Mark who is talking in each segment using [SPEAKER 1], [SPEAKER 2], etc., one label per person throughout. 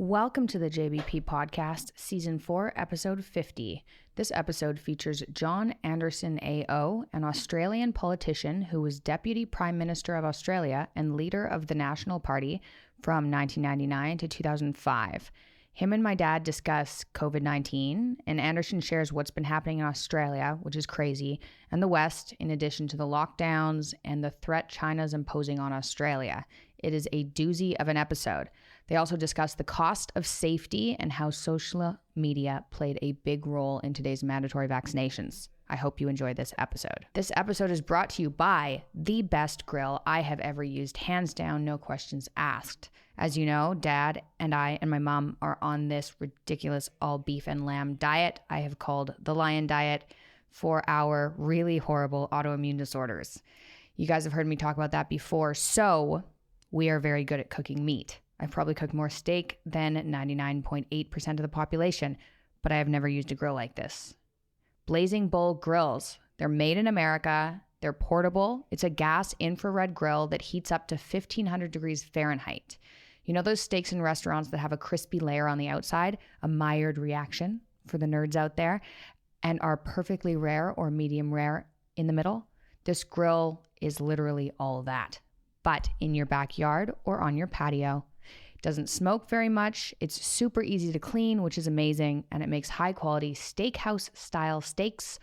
[SPEAKER 1] Welcome to the JBP Podcast, Season 4, Episode 50. This episode features John Anderson AO, an Australian politician who was Deputy Prime Minister of Australia and leader of the National Party from 1999 to 2005. Him and my dad discuss COVID-19, and Anderson shares what's been happening in Australia, which is crazy, and the West, in addition to the lockdowns and the threat China's imposing on Australia. It is a doozy of an episode. They also discuss the cost of safety and how social media played a big role in today's mandatory vaccinations. I hope you enjoy this episode. This episode is brought to you by the best grill I have ever used, hands down, no questions asked. As you know, Dad and I and my mom are on this ridiculous all beef and lamb diet I have called the Lion Diet for our really horrible autoimmune disorders. You guys have heard me talk about that before, so we are very good at cooking meat. I've probably cooked more steak than 99.8% of the population, but I have never used a grill like this. Blazing Bull grills. They're made in America. They're portable. It's a gas infrared grill that heats up to 1,500 degrees Fahrenheit. You know those steaks in restaurants that have a crispy layer on the outside, a Maillard reaction for the nerds out there, and are perfectly rare or medium rare in the middle? This grill is literally all that, but in your backyard or on your patio. Doesn't smoke very much. It's super easy to clean, which is amazing, and it makes high quality steakhouse style steaks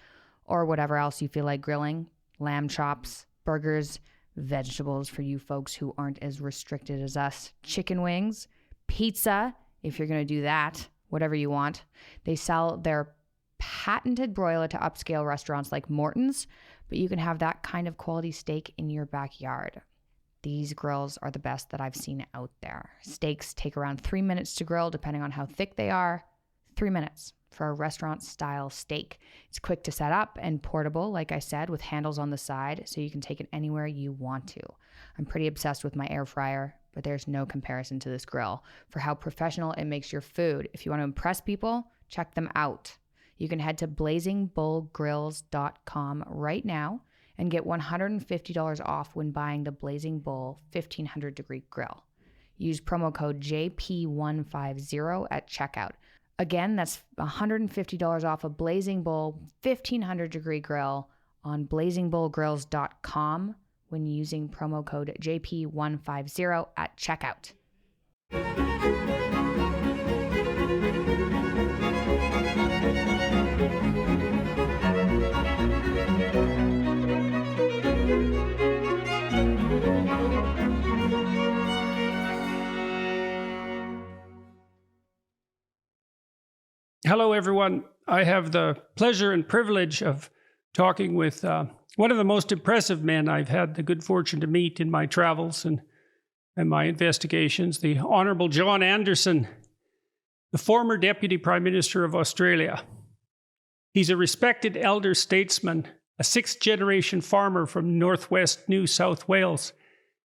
[SPEAKER 1] or whatever else you feel like grilling. Lamb chops, burgers, vegetables for you folks who aren't as restricted as us, chicken wings, pizza, if you're going to do that, whatever you want. They sell their patented broiler to upscale restaurants like Morton's, but you can have that kind of quality steak in your backyard. These grills are the best that I've seen out there. Steaks take around 3 minutes to grill, depending on how thick they are. 3 minutes for a restaurant-style steak. It's quick to set up and portable, like I said, with handles on the side, so you can take it anywhere you want to. I'm pretty obsessed with my air fryer, but there's no comparison to this grill for how professional it makes your food. If you want to impress people, check them out. You can head to blazingbullgrills.com right now and get $150 off when buying the Blazing Bull 1500 degree grill. Use promo code JP150 at checkout. Again, that's $150 off a Blazing Bull 1500 degree grill on blazingbullgrills.com when using promo code JP150 at checkout.
[SPEAKER 2] Hello, everyone. I have the pleasure and privilege of talking with one of the most impressive men I've had the good fortune to meet in my travels and my investigations, the Honorable John Anderson, the former Deputy Prime Minister of Australia. He's a respected elder statesman, a sixth-generation farmer from northwest New South Wales.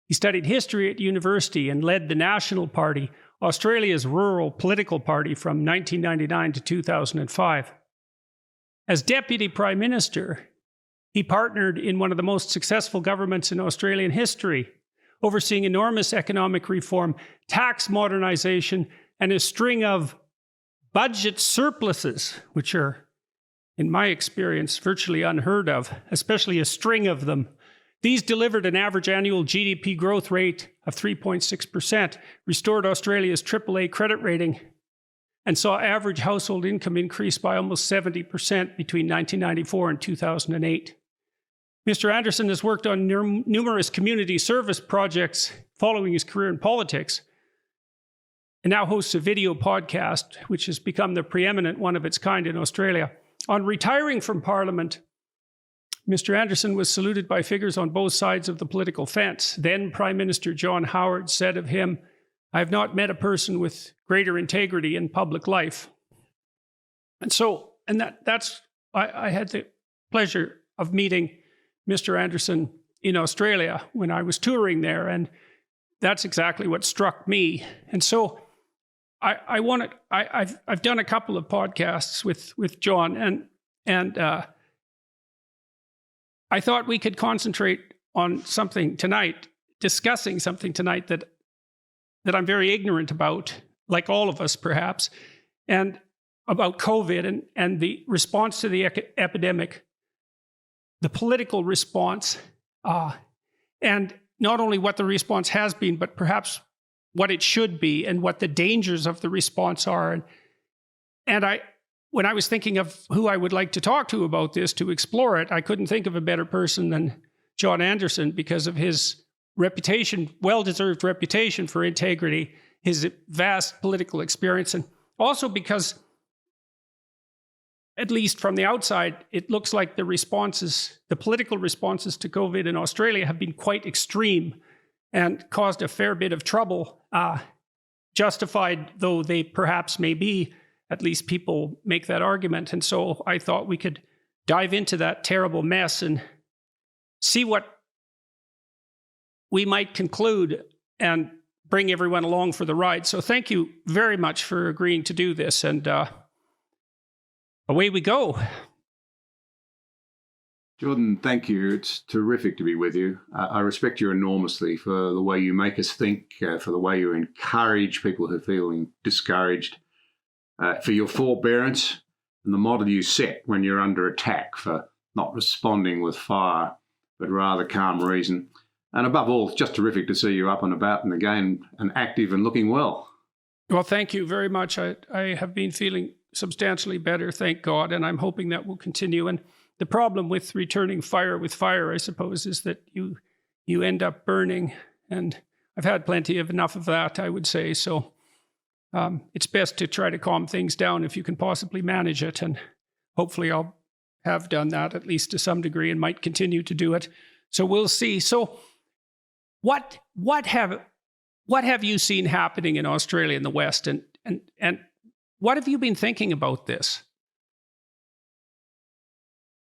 [SPEAKER 2] He studied history at university and led the National Party, Australia's rural political party, from 1999 to 2005. As Deputy Prime Minister, he partnered in one of the most successful governments in Australian history, overseeing enormous economic reform, tax modernization, and a string of budget surpluses, which are, in my experience, virtually unheard of, especially a string of them. These delivered an average annual GDP growth rate of 3.6%, restored Australia's AAA credit rating, and saw average household income increase by almost 70% between 1994 and 2008. Mr. Anderson has worked on numerous community service projects following his career in politics, and now hosts a video podcast, which has become the preeminent one of its kind in Australia. On retiring from Parliament, Mr. Anderson was saluted by figures on both sides of the political fence. Then Prime Minister John Howard said of him, "I have not met a person with greater integrity in public life." And I had the pleasure of meeting Mr. Anderson in Australia when I was touring there, and that's exactly what struck me. And so I've done a couple of podcasts with John, and I thought we could concentrate on something tonight, discussing something tonight that I'm very ignorant about, like all of us perhaps, and about COVID and the response to the epidemic, the political response, and not only what the response has been, but perhaps what it should be and what the dangers of the response are. And when I was thinking of who I would like to talk to about this, to explore it, I couldn't think of a better person than John Anderson because of his reputation, well-deserved reputation for integrity, his vast political experience, and also because, at least from the outside, it looks like the political responses to COVID in Australia have been quite extreme and caused a fair bit of trouble, justified though they perhaps may be. At least people make that argument. And so I thought we could dive into that terrible mess and see what we might conclude and bring everyone along for the ride. So thank you very much for agreeing to do this. And away we go.
[SPEAKER 3] Jordan, thank you. It's terrific to be with you. I respect you enormously for the way you make us think, for the way you encourage people who are feeling discouraged, for your forbearance and the model you set when you're under attack for not responding with fire, but rather calm reason. And above all, it's just terrific to see you up and about and again and active and looking well.
[SPEAKER 2] Well, thank you very much. I have been feeling substantially better, thank God, and I'm hoping that will continue. And the problem with returning fire with fire, I suppose, is that you end up burning. And I've had enough of that, I would say. So it's best to try to calm things down if you can possibly manage it. And hopefully I'll have done that at least to some degree and might continue to do it. So we'll see. So what have you seen happening in Australia and the West? And what have you been thinking about this?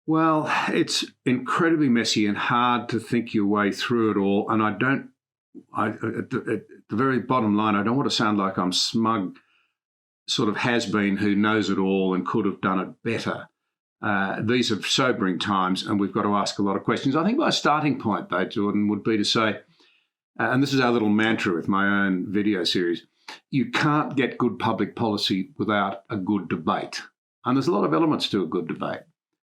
[SPEAKER 3] Well, it's incredibly messy and hard to think your way through it all. And at the very bottom line, I don't want to sound like I'm smug, sort of has-been who knows it all and could have done it better. These are sobering times and we've got to ask a lot of questions. I think my starting point, though, Jordan, would be to say, and this is our little mantra with my own video series, you can't get good public policy without a good debate. And there's a lot of elements to a good debate.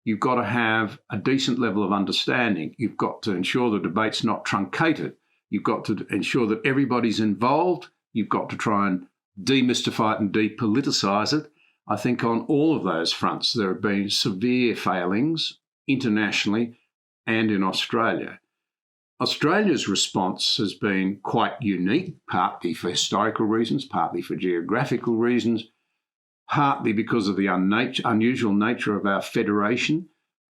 [SPEAKER 3] You've got to have a decent level of understanding. You've got to ensure the debate's not truncated. You've got to ensure that everybody's involved. You've got to try and demystify it and depoliticise it. I think on all of those fronts, there have been severe failings internationally and in Australia. Australia's response has been quite unique, partly for historical reasons, partly for geographical reasons, partly because of the unusual nature of our federation,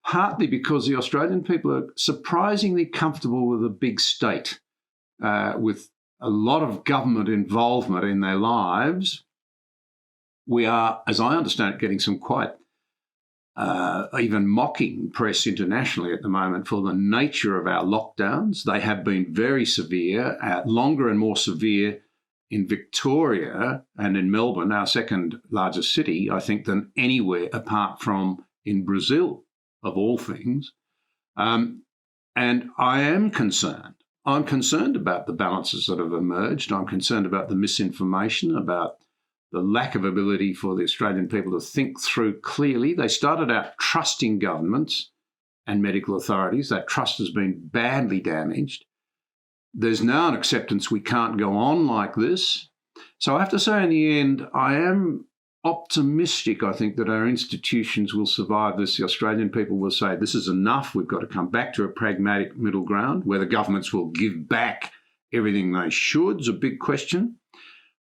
[SPEAKER 3] partly because the Australian people are surprisingly comfortable with a big state, with a lot of government involvement in their lives. We are, as I understand it, getting some quite even mocking press internationally at the moment for the nature of our lockdowns. They have been very severe, longer and more severe in Victoria and in Melbourne, our second largest city, I think, than anywhere apart from in Brazil, of all things. And I am concerned. I'm concerned about the balances that have emerged. I'm concerned about the misinformation, about the lack of ability for the Australian people to think through clearly. They started out trusting governments and medical authorities. That trust has been badly damaged. There's now an acceptance we can't go on like this. So I have to say, in the end, I am optimistic, I think, that our institutions will survive this. The Australian people will say, this is enough. We've got to come back to a pragmatic middle ground. Whether governments will give back everything they should is a big question.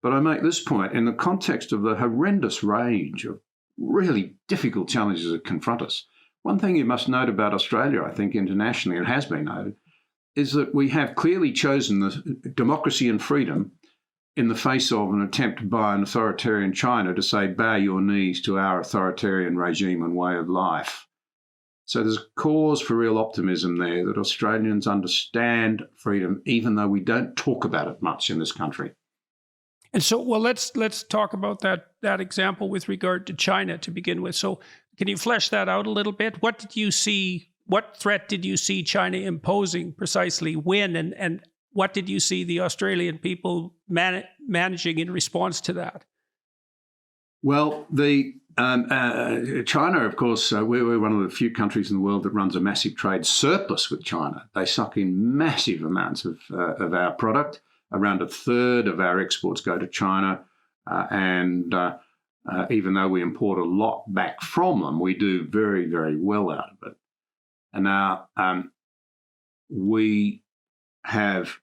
[SPEAKER 3] But I make this point in the context of the horrendous range of really difficult challenges that confront us. One thing you must note about Australia, I think internationally, it has been noted, is that we have clearly chosen the democracy and freedom in the face of an attempt by an authoritarian China to say, bow your knees to our authoritarian regime and way of life. So there's cause for real optimism there that Australians understand freedom, even though we don't talk about it much in this country.
[SPEAKER 2] And so, well, let's talk about that example with regard to China to begin with. So can you flesh that out a little bit? What did you see? What threat did you see China imposing precisely when, and what did you see the Australian people managing in response to that?
[SPEAKER 3] Well, China, of course, we're one of the few countries in the world that runs a massive trade surplus with China. They suck in massive amounts of our product. Around a third of our exports go to China, and even though we import a lot back from them, we do very, very well out of it. And now we have,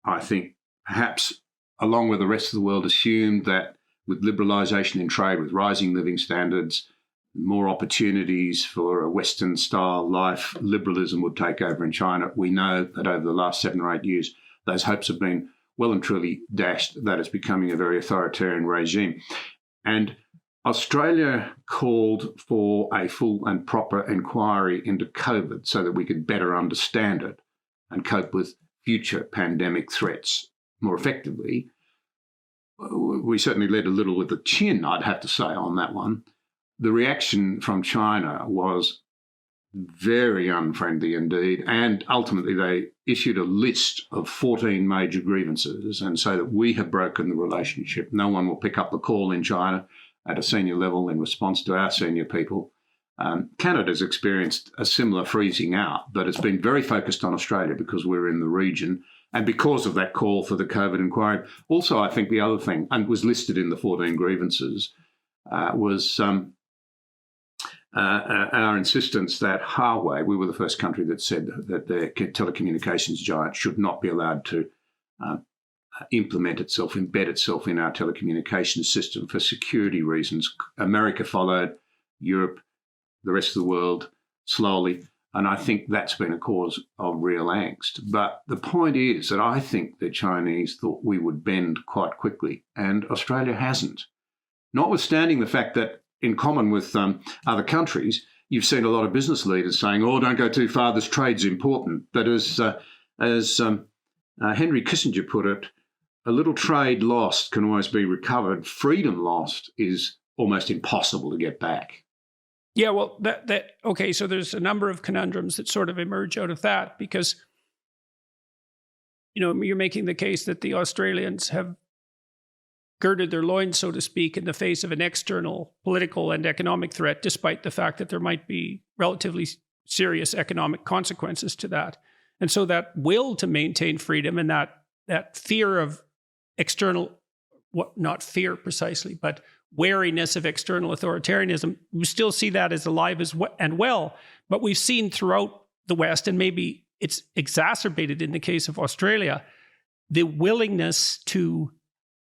[SPEAKER 3] I think, perhaps along with the rest of the world, assumed that with liberalisation in trade, with rising living standards, more opportunities for a Western-style life, liberalism would take over in China. We know that over the last 7 or 8 years, those hopes have been well and truly dashed. That is becoming a very authoritarian regime. And Australia called for a full and proper inquiry into COVID so that we could better understand it and cope with future pandemic threats more effectively. We certainly led a little with the chin, I'd have to say, on that one. The reaction from China was very unfriendly indeed, and ultimately they issued a list of 14 major grievances, and so that we have broken the relationship. No one will pick up the call in China at a senior level in response to our senior people. Canada's experienced a similar freezing out, but it's been very focused on Australia because we're in the region. And because of that call for the COVID inquiry, also I think the other thing, and was listed in the 14 grievances, was our insistence that Huawei, we were the first country that said that the telecommunications giant should not be allowed to embed itself in our telecommunications system for security reasons. America followed, Europe, the rest of the world, slowly. And I think that's been a cause of real angst. But the point is that I think the Chinese thought we would bend quite quickly, and Australia hasn't. Notwithstanding the fact that, in common with other countries, you've seen a lot of business leaders saying, "Oh, don't go too far. This trade's important." But as Henry Kissinger put it, a little trade lost can always be recovered. Freedom lost is almost impossible to get back.
[SPEAKER 2] Yeah, well, okay, so there's a number of conundrums that sort of emerge out of that because, you're making the case that the Australians have girded their loins, so to speak, in the face of an external political and economic threat, despite the fact that there might be relatively serious economic consequences to that. And so that will to maintain freedom and that fear of external, not fear precisely, but wariness of external authoritarianism, we still see that as alive and well. But we've seen throughout the West, and maybe it's exacerbated in the case of Australia, the willingness to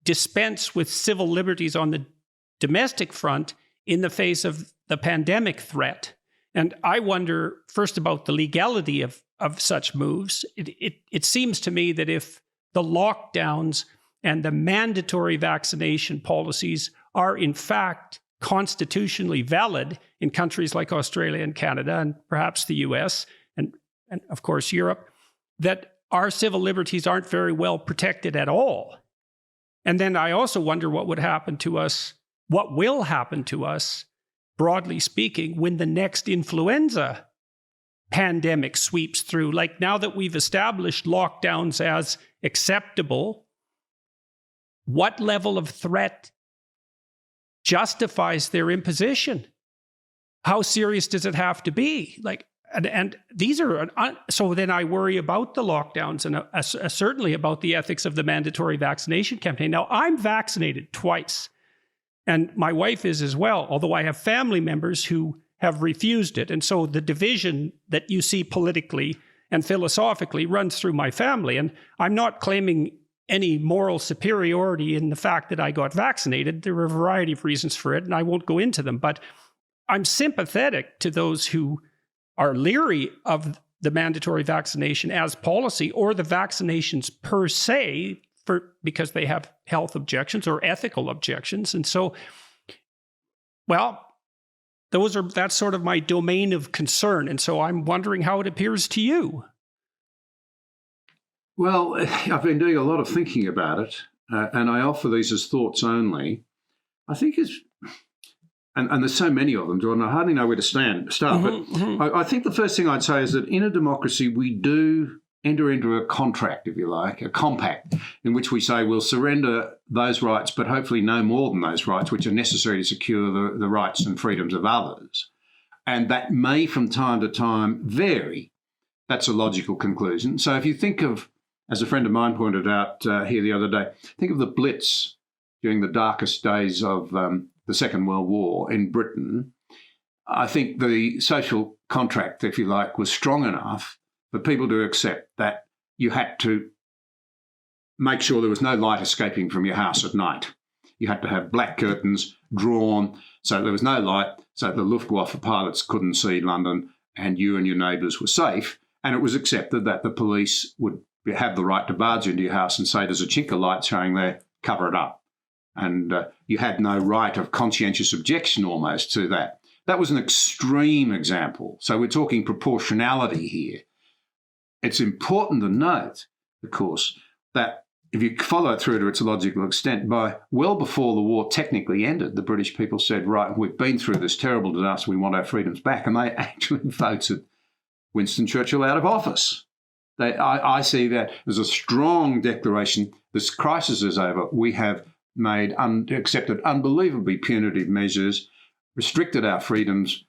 [SPEAKER 2] dispense with civil liberties on the domestic front in the face of the pandemic threat. And I wonder first about the legality of such moves. It seems to me that if the lockdowns and the mandatory vaccination policies are in fact constitutionally valid in countries like Australia and Canada and perhaps the US and of course Europe, that our civil liberties aren't very well protected at all. And then I also wonder what will happen to us, broadly speaking, when the next influenza pandemic sweeps through. Like now that we've established lockdowns as acceptable, what level of threat justifies their imposition? How serious does it have to be? And these are, so then I worry about the lockdowns and certainly about the ethics of the mandatory vaccination campaign. Now, I'm vaccinated twice, and my wife is as well, although I have family members who have refused it. And so the division that you see politically and philosophically runs through my family. And I'm not claiming any moral superiority in the fact that I got vaccinated. There are a variety of reasons for it, and I won't go into them. But I'm sympathetic to those who are leery of the mandatory vaccination as policy or the vaccinations per se because they have health objections or ethical objections. And so, well, that's sort of my domain of concern. And so I'm wondering how it appears to you.
[SPEAKER 3] Well, I've been doing a lot of thinking about it, and I offer these as thoughts only. I think and there's so many of them, Jordan, I hardly know where to start. But I think the first thing I'd say is that in a democracy, we do enter into a contract, if you like, a compact, in which we say we'll surrender those rights, but hopefully no more than those rights, which are necessary to secure the rights and freedoms of others. And that may from time to time vary. That's a logical conclusion. So if you think of, as a friend of mine pointed out here the other day, think of the Blitz during the darkest days of the Second World War in Britain. I think the social contract, if you like, was strong enough for people to accept that you had to make sure there was no light escaping from your house at night. You had to have black curtains drawn so there was no light, so the Luftwaffe pilots couldn't see London and you and your neighbours were safe. And it was accepted that the police would have the right to barge into your house and say there's a chink of light showing there, cover it up. And you had no right of conscientious objection almost to that. That was an extreme example. So we're talking proportionality here. It's important to note, of course, that if you follow it through to its logical extent, by well before the war technically ended, the British people said, right, we've been through this terrible disaster, we want our freedoms back. And they actually voted Winston Churchill out of office. I see that as a strong declaration, this crisis is over. We have accepted unbelievably punitive measures, restricted our freedoms,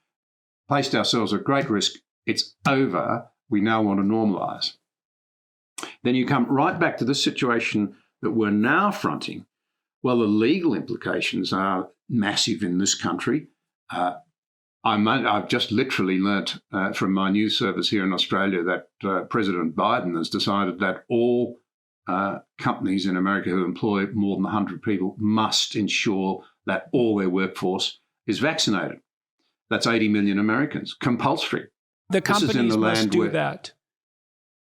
[SPEAKER 3] placed ourselves at great risk. It's over. We now want to normalise. Then you come right back to this situation that we're now fronting. Well, the legal implications are massive in this country. I've just literally learnt from my news service here in Australia that President Biden has decided that all companies in America who employ more than 100 people must ensure that all their workforce is vaccinated. That's 80 million Americans, compulsory.
[SPEAKER 2] The companies must do that.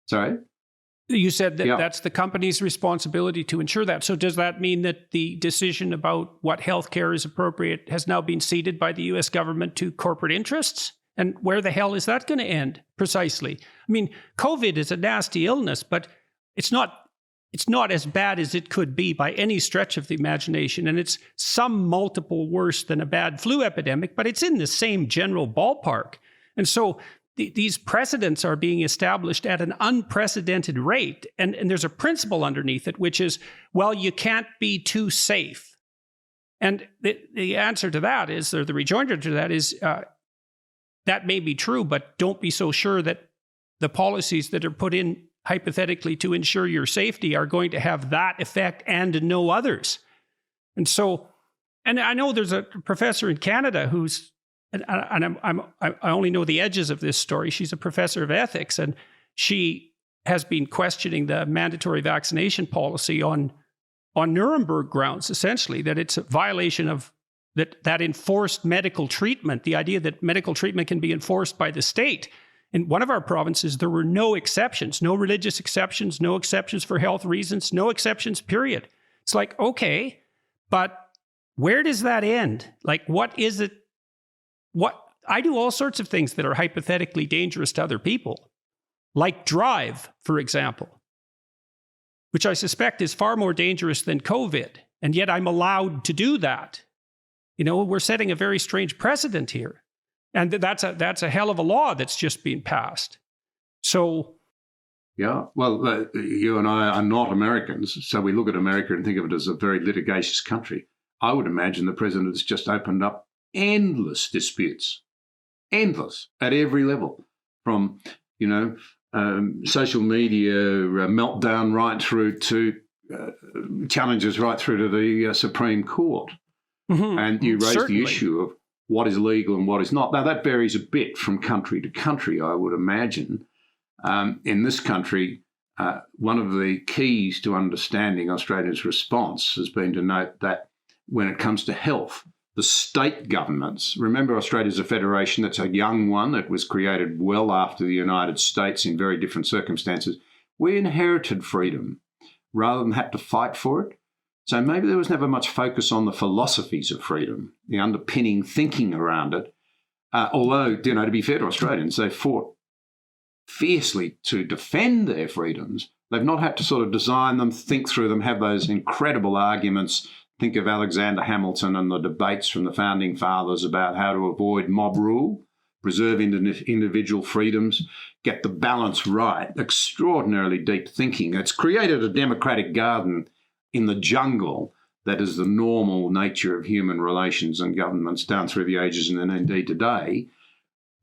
[SPEAKER 3] Sorry?
[SPEAKER 2] You said that that's the company's responsibility to ensure that. So does that mean that the decision about what healthcare is appropriate has now been ceded by the U.S. government to corporate interests? And where the hell is that going to end precisely? I mean, COVID is a nasty illness, but it's not as bad as it could be by any stretch of the imagination. And it's some multiple worse than a bad flu epidemic, but it's in the same general ballpark. And so these precedents are being established at an unprecedented rate. And there's a principle underneath it, which is, well, you can't be too safe. And the answer to that is, or the rejoinder to that is, that may be true, but don't be so sure that the policies that are put in hypothetically to ensure your safety are going to have that effect and no others. And so, and I know there's a professor in Canada who's, and I only know the edges of this story. She's a professor of ethics, and she has been questioning the mandatory vaccination policy on Nuremberg grounds, essentially, that it's a violation of that enforced medical treatment, the idea that medical treatment can be enforced by the state. In one of our provinces, there were no exceptions, no religious exceptions, no exceptions for health reasons, no exceptions, period. It's like, okay, but where does that end? Like, what is it? I do all sorts of things that are hypothetically dangerous to other people, like drive, for example, which I suspect is far more dangerous than COVID. And yet I'm allowed to do that. You know, we're setting a very strange precedent here. And that's a hell of a law that's just been passed. So,
[SPEAKER 3] yeah, well, you and I are not Americans, so we look at America and think of it as a very litigious country. I would imagine the president has just opened up endless disputes, endless at every level, from social media meltdown right through to challenges right through to the Supreme Court. Mm-hmm. And you raise the issue of what is legal and what is not. Now, that varies a bit from country to country, I would imagine. In this country, one of the keys to understanding Australia's response has been to note that when it comes to health, the state governments, remember Australia's a federation, that's a young one, it was created well after the United States in very different circumstances. We inherited freedom rather than had to fight for it. So maybe there was never much focus on the philosophies of freedom, the underpinning thinking around it. Although, to be fair to Australians, they fought fiercely to defend their freedoms. They've not had to sort of design them, think through them, have those incredible arguments. Think of Alexander Hamilton and the debates from the founding fathers about how to avoid mob rule. preserve individual freedoms, get the balance right. Extraordinarily deep thinking. It's created a democratic garden in the jungle that is the normal nature of human relations and governments down through the ages and then indeed today.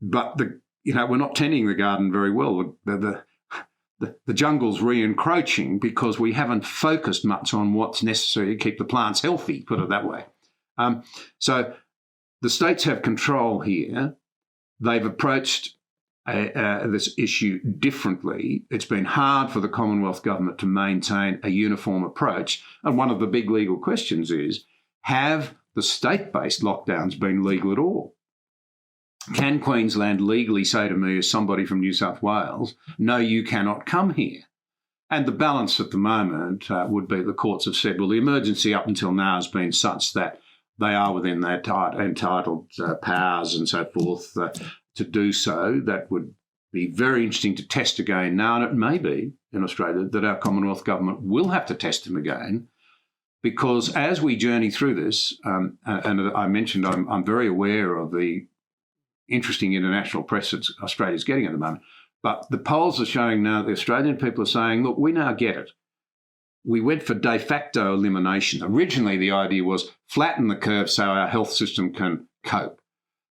[SPEAKER 3] But we're not tending the garden very well. The jungle's re-encroaching because we haven't focused much on what's necessary to keep the plants healthy, put it that way. So the states have control here. They've approached this issue differently. It's been hard for the Commonwealth government to maintain a uniform approach. And one of the big legal questions is, have the state-based lockdowns been legal at all? Can Queensland legally say to me as somebody from New South Wales, no, you cannot come here? And the balance at the moment would be the courts have said, well, the emergency up until now has been such that they are within their entitled powers and so forth to do so. That would be very interesting to test again now, and it may be in Australia that our Commonwealth government will have to test them again, because as we journey through this, and I mentioned I'm very aware of the interesting international press that Australia's getting at the moment, but the polls are showing now that the Australian people are saying, look, we now get it. We went for de facto elimination. Originally, the idea was flatten the curve so our health system can cope.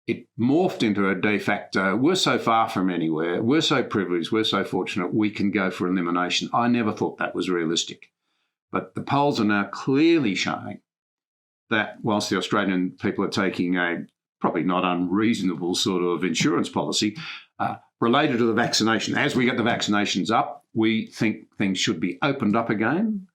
[SPEAKER 3] It morphed into a de facto, we're so far from anywhere, we're so privileged, we're so fortunate, we can go for elimination. I never thought that was realistic. But the polls are now clearly showing that whilst the Australian people are taking a probably not unreasonable sort of insurance policy related to the vaccination, as we get the vaccinations up, we think things should be opened up again,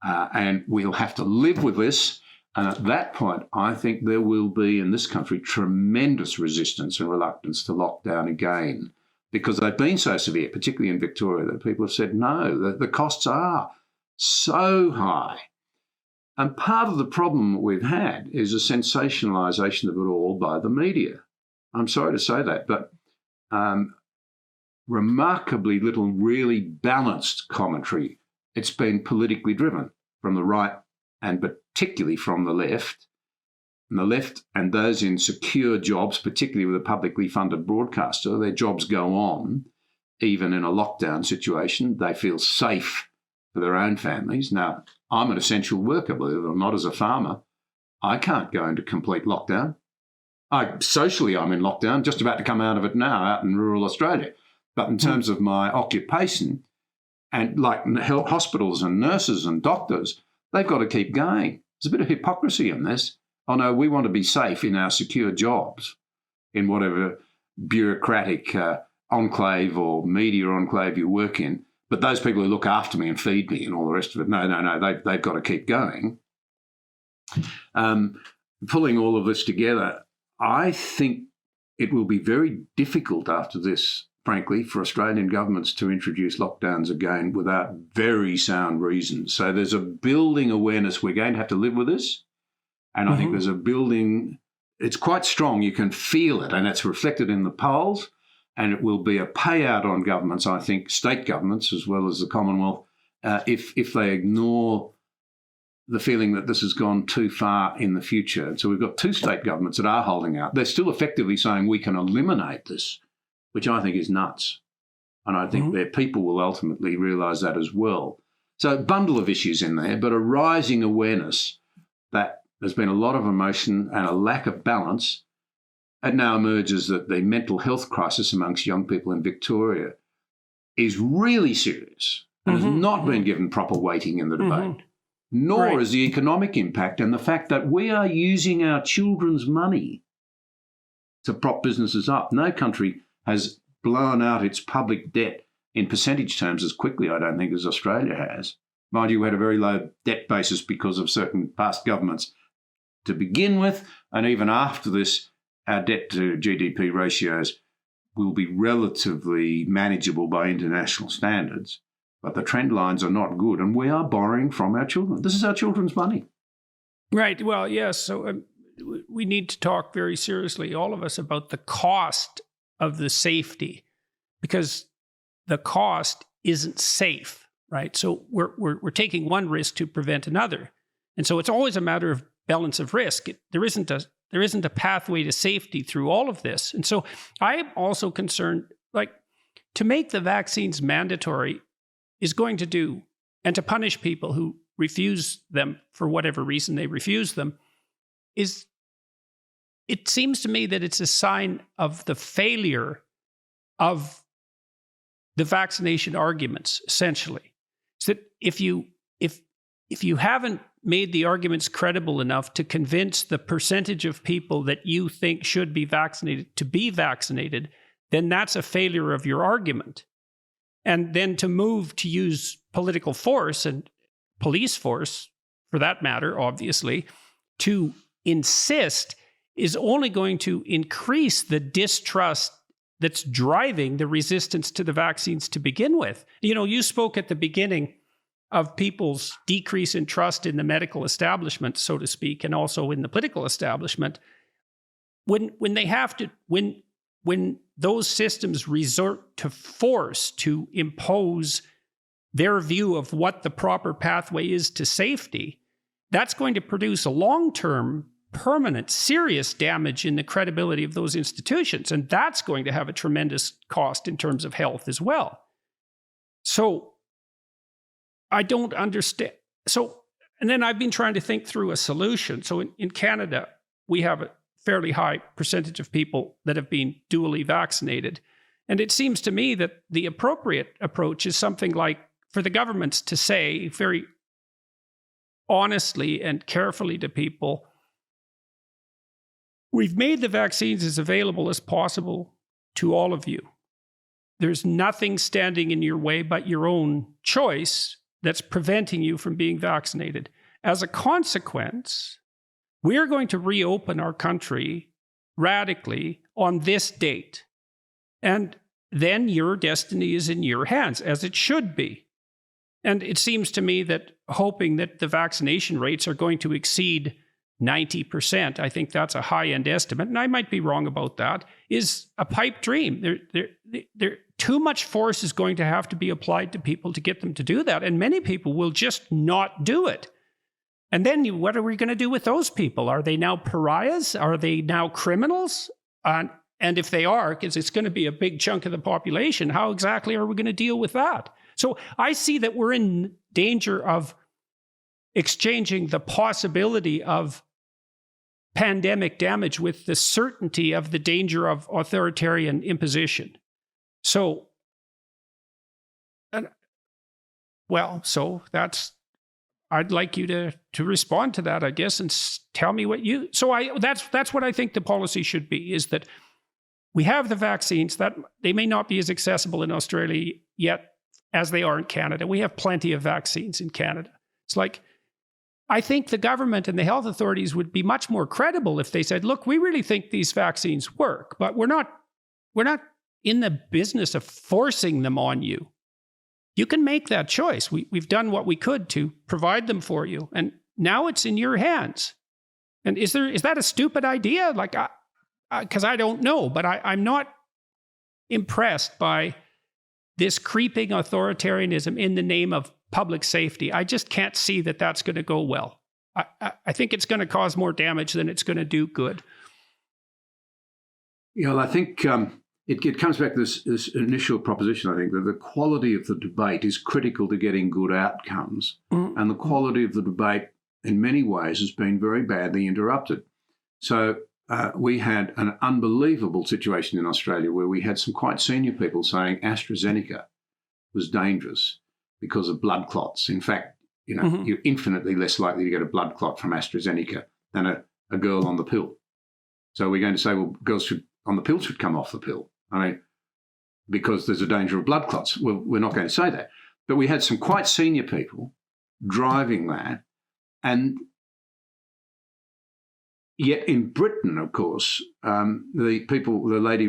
[SPEAKER 3] and we'll have to live with this. And at that point, I think there will be in this country tremendous resistance and reluctance to lock down again, because they've been so severe, particularly in Victoria, that people have said, no, the costs are so high. And part of the problem we've had is a sensationalisation of it all by the media. I'm sorry to say that, but remarkably little really balanced commentary. It's been politically driven from the right and particularly from the left. And the left and those in secure jobs, particularly with a publicly funded broadcaster, their jobs go on, even in a lockdown situation. They feel safe for their own families. Now, I'm an essential worker, believe it or not, as a farmer. I can't go into complete lockdown. Socially, I'm in lockdown, just about to come out of it now, out in rural Australia. But in terms of my occupation, and like hospitals and nurses and doctors, they've got to keep going. There's a bit of hypocrisy in this. Oh, no, we want to be safe in our secure jobs, in whatever bureaucratic enclave or media enclave you work in. But those people who look after me and feed me and all the rest of it, no, they've got to keep going. Pulling all of this together, I think it will be very difficult after this, frankly, for Australian governments to introduce lockdowns again without very sound reasons. So there's a building awareness we're going to have to live with this. And I think there's a building, it's quite strong, you can feel it, and it's reflected in the polls. And it will be a payout on governments, I think, state governments as well as the Commonwealth, if they ignore the feeling that this has gone too far in the future. And so we've got two state governments that are holding out. They're still effectively saying we can eliminate this, which I think is nuts. And I think their people will ultimately realise that as well. So a bundle of issues in there, but a rising awareness that there's been a lot of emotion and a lack of balance. It now emerges that the mental health crisis amongst young people in Victoria is really serious and has not been given proper weighting in the debate, nor is the economic impact and the fact that we are using our children's money to prop businesses up. No country has blown out its public debt in percentage terms as quickly, I don't think, as Australia has. Mind you, we had a very low debt basis because of certain past governments to begin with, and even after this, our debt to GDP ratios will be relatively manageable by international standards, but the trend lines are not good, and we are borrowing from our children. This is our children's money.
[SPEAKER 2] Right. Well, yes. So we need to talk very seriously, all of us, about the cost of the safety, because the cost isn't safe, right? So we're taking one risk to prevent another. And so it's always a matter of balance of risk. There isn't a a pathway to safety through all of this. And so I am also concerned, like, to make the vaccines mandatory is going to do, and to punish people who refuse them for whatever reason they refuse them, it seems to me that it's a sign of the failure of the vaccination arguments, essentially. It's that if you haven't made the arguments credible enough to convince the percentage of people that you think should be vaccinated to be vaccinated, then that's a failure of your argument. And then to move to use political force and police force, for that matter, obviously, to insist is only going to increase the distrust that's driving the resistance to the vaccines to begin with. You know, you spoke at the beginning of people's decrease in trust in the medical establishment, so to speak, and also in the political establishment. When those systems resort to force to impose their view of what the proper pathway is to safety, that's going to produce a long-term, permanent, serious damage in the credibility of those institutions. And that's going to have a tremendous cost in terms of health as well. So I don't understand. So, and then I've been trying to think through a solution. So in Canada, we have a fairly high percentage of people that have been dually vaccinated. And it seems to me that the appropriate approach is something like for the governments to say very honestly and carefully to people, we've made the vaccines as available as possible to all of you. There's nothing standing in your way but your own choice that's preventing you from being vaccinated. As a consequence, we're going to reopen our country radically on this date. And then your destiny is in your hands, as it should be. And it seems to me that hoping that the vaccination rates are going to exceed 90%, I think that's a high-end estimate, and I might be wrong about that, is a pipe dream. Too much force is going to have to be applied to people to get them to do that, and many people will just not do it. And then what are we going to do with those people? Are they now pariahs? Are they now criminals? And if they are, because it's going to be a big chunk of the population, how exactly are we going to deal with that? So I see that we're in danger of exchanging the possibility of pandemic damage with the certainty of the danger of authoritarian imposition. So, so that's, I'd like you to respond to that, I guess, and tell me what you, that's what I think the policy should be, is that we have the vaccines, that they may not be as accessible in Australia yet as they are in Canada. We have plenty of vaccines in Canada. It's like, I think the government and the health authorities would be much more credible if they said, look, we really think these vaccines work, but we're not in the business of forcing them on you. You can make that choice. We've done what we could to provide them for you, and now it's in your hands. And is that a stupid idea? Like, because I don't know, but I'm not impressed by this creeping authoritarianism in the name of public safety. I just can't see that that's going to go well. I think it's going to cause more damage than it's going to do good.
[SPEAKER 3] You know, I think it comes back to this initial proposition, I think, that the quality of the debate is critical to getting good outcomes. Mm. And the quality of the debate, in many ways, has been very badly interrupted. So we had an unbelievable situation in Australia where we had some quite senior people saying AstraZeneca was dangerous because of blood clots. In fact, you know, mm-hmm. You're infinitely less likely to get a blood clot from AstraZeneca than a girl on the pill. So we're going to say, well, girls on the pill should come off the pill. I mean, because there's a danger of blood clots. Well, we're not going to say that. But we had some quite senior people driving that. And yet in Britain, of course, the lady,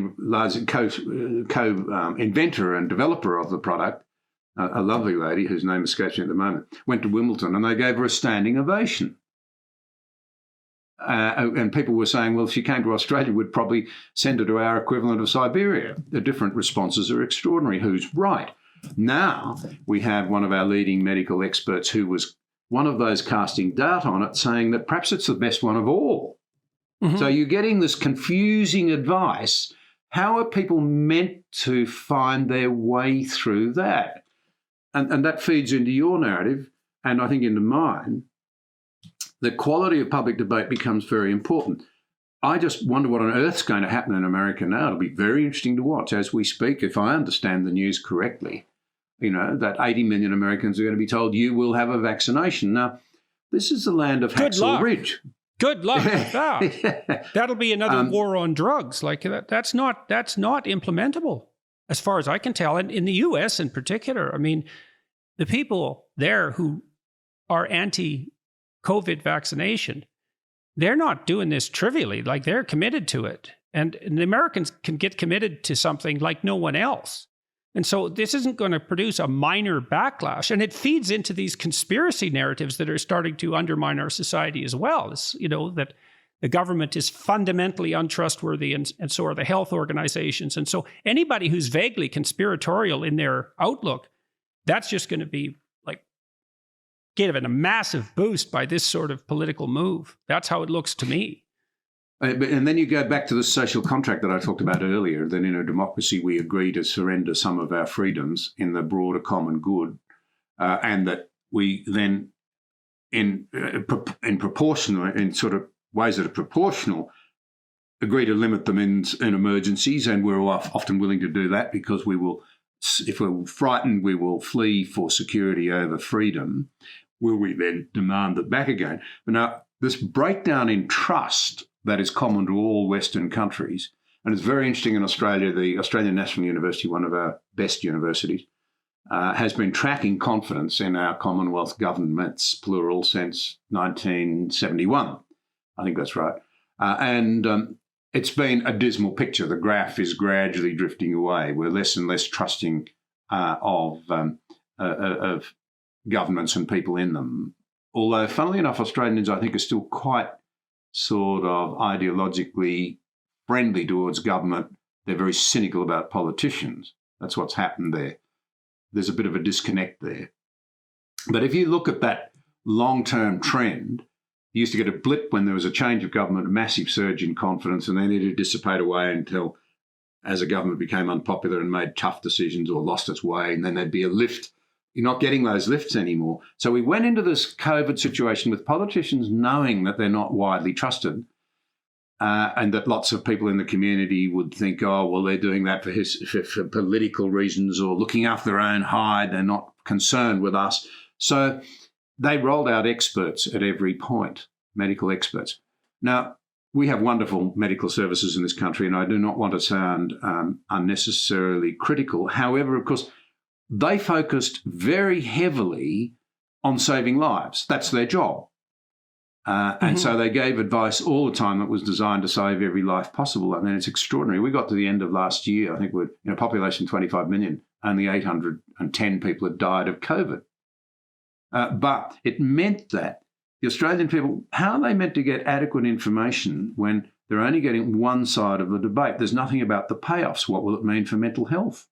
[SPEAKER 3] co-inventor and developer of the product, a lovely lady whose name escapes me at the moment, went to Wimbledon and they gave her a standing ovation. And people were saying, well, if she came to Australia, we'd probably send her to our equivalent of Siberia. The different responses are extraordinary. Who's right? Now we have one of our leading medical experts who was one of those casting doubt on it, saying that perhaps it's the best one of all. So you're getting this confusing advice. How are people meant to find their way through that? And that feeds into your narrative, and I think into mine. The quality of public debate becomes very important. I just wonder what on earth's going to happen in America now. It'll be very interesting to watch as we speak, if I understand the news correctly, that 80 million Americans are going to be told you will have a vaccination. Now, this is the land of Hacksaw Ridge.
[SPEAKER 2] Good luck with that.
[SPEAKER 3] Yeah.
[SPEAKER 2] That'll be another war on drugs. Like that's not implementable, as far as I can tell. And in the U.S. in particular, I mean, the people there who are anti-COVID vaccination, they're not doing this trivially. Like, they're committed to it, and the Americans can get committed to something like no one else. And so this isn't going to produce a minor backlash. And it feeds into these conspiracy narratives that are starting to undermine our society as well. It's, that the government is fundamentally untrustworthy, and so are the health organizations. And so anybody who's vaguely conspiratorial in their outlook, that's just going to be like given a massive boost by this sort of political move. That's how it looks to me.
[SPEAKER 3] And then you go back to the social contract that I talked about earlier, that in a democracy we agree to surrender some of our freedoms in the broader common good, and that we then, in proportional, in sort of ways that are proportional, agree to limit them in emergencies, and we're often willing to do that because we will, if we're frightened, we will flee for security over freedom. Will we then demand it back again? But now, this breakdown in trust that is common to all Western countries. And it's very interesting in Australia. The Australian National University, one of our best universities, has been tracking confidence in our Commonwealth governments, plural, since 1971. I think that's right. And it's been a dismal picture. The graph is gradually drifting away. We're less and less trusting of governments and people in them. Although, funnily enough, Australians, I think, are still quite sort of ideologically friendly towards government. They're very cynical about politicians. That's what's happened there. There's a bit of a disconnect there. But if you look at that long-term trend, you used to get a blip when there was a change of government, a massive surge in confidence, and then it would dissipate away until, as a government became unpopular and made tough decisions or lost its way, and then there'd be a lift. You're not getting those lifts anymore. So we went into this COVID situation with politicians knowing that they're not widely trusted, and that lots of people in the community would think, oh, well, they're doing that for political reasons or looking after their own hide. They're not concerned with us. So they rolled out experts at every point, medical experts. Now, we have wonderful medical services in this country, and I do not want to sound unnecessarily critical. However, of course, they focused very heavily on saving lives. That's their job. And so they gave advice all the time that was designed to save every life possible. I mean, it's extraordinary. We got to the end of last year, I think we're in a population of 25 million, only 810 people had died of COVID. But it meant that the Australian people, how are they meant to get adequate information when they're only getting one side of the debate? There's nothing about the payoffs. What will it mean for mental health?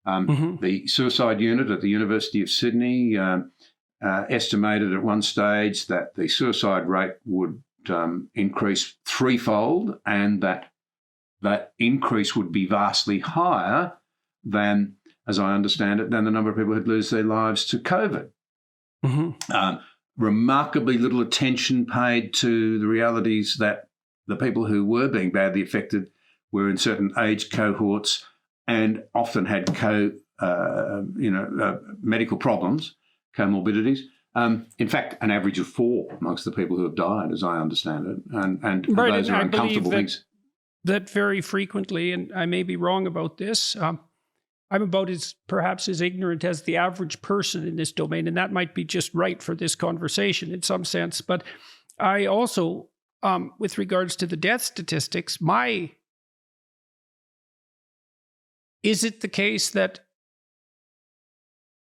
[SPEAKER 3] The suicide unit at the University of Sydney estimated at one stage that the suicide rate would increase threefold, and that increase would be vastly higher than, as I understand it, than the number of people who'd lose their lives to COVID. Remarkably little attention paid to the realities that the people who were being badly affected were in certain age cohorts and often had medical problems, comorbidities. In fact, an average of 4 amongst the people who have died, as I understand it, and
[SPEAKER 2] right,
[SPEAKER 3] those
[SPEAKER 2] and
[SPEAKER 3] are
[SPEAKER 2] I
[SPEAKER 3] uncomfortable things.
[SPEAKER 2] That very frequently, and I may be wrong about this, I'm about perhaps as ignorant as the average person in this domain, and that might be just right for this conversation in some sense. But I also, with regards to the death statistics, is it the case that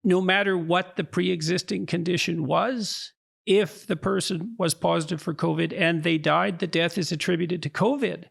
[SPEAKER 2] no matter what the pre-existing condition was, if the person was positive for COVID and they died, the death is attributed to COVID?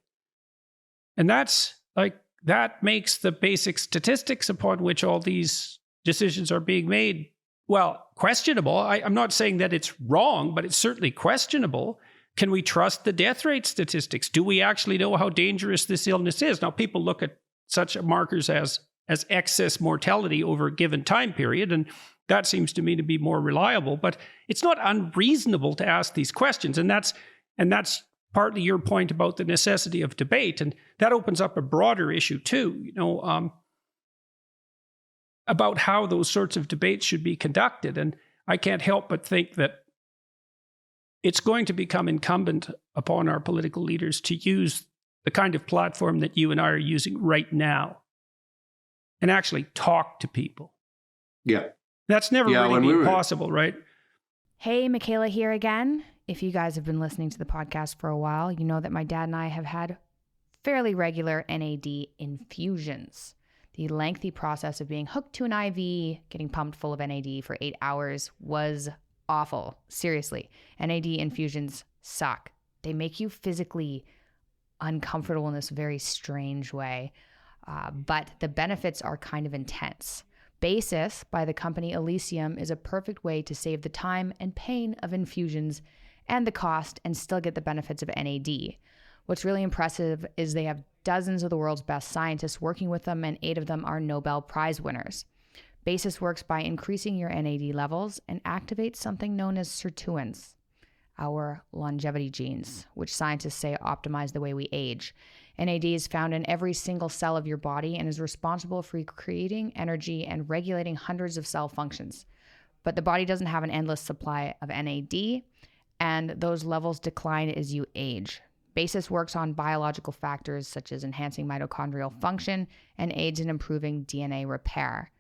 [SPEAKER 2] And that makes the basic statistics upon which all these decisions are being made, well, questionable. I'm not saying that it's wrong, but it's certainly questionable, can we trust the death rate statistics? Do we actually know how dangerous this illness is? Now, people look at such markers as excess mortality over a given time period, and that seems to me to be more reliable. But it's not unreasonable to ask these questions, and that's partly your point about the necessity of debate, and that opens up a broader issue too. About how those sorts of debates should be conducted, and I can't help but think that it's going to become incumbent upon our political leaders to use the kind of platform that you and I are using right now and actually talk to people.
[SPEAKER 3] Yeah.
[SPEAKER 2] That's never really been possible, right?
[SPEAKER 1] Hey, Michaela here again. If you guys have been listening to the podcast for a while, you know that my dad and I have had fairly regular NAD infusions. The lengthy process of being hooked to an IV, getting pumped full of NAD for 8 hours was awful. Seriously, NAD infusions suck. They make you physically uncomfortable in this very strange way. But the benefits are kind of intense. Basis by the company Elysium is a perfect way to save the time and pain of infusions and the cost and still get the benefits of NAD. What's really impressive is they have dozens of the world's best scientists working with them, and 8 of them are Nobel Prize winners. Basis works by increasing your NAD levels and activates something known as sirtuins, our longevity genes, which scientists say optimize the way we age. NAD is found in every single cell of your body and is responsible for creating energy and regulating hundreds of cell functions. But the body doesn't have an endless supply of NAD, and those levels decline as you age. Basis works on biological factors such as enhancing mitochondrial function and aids in improving DNA repair.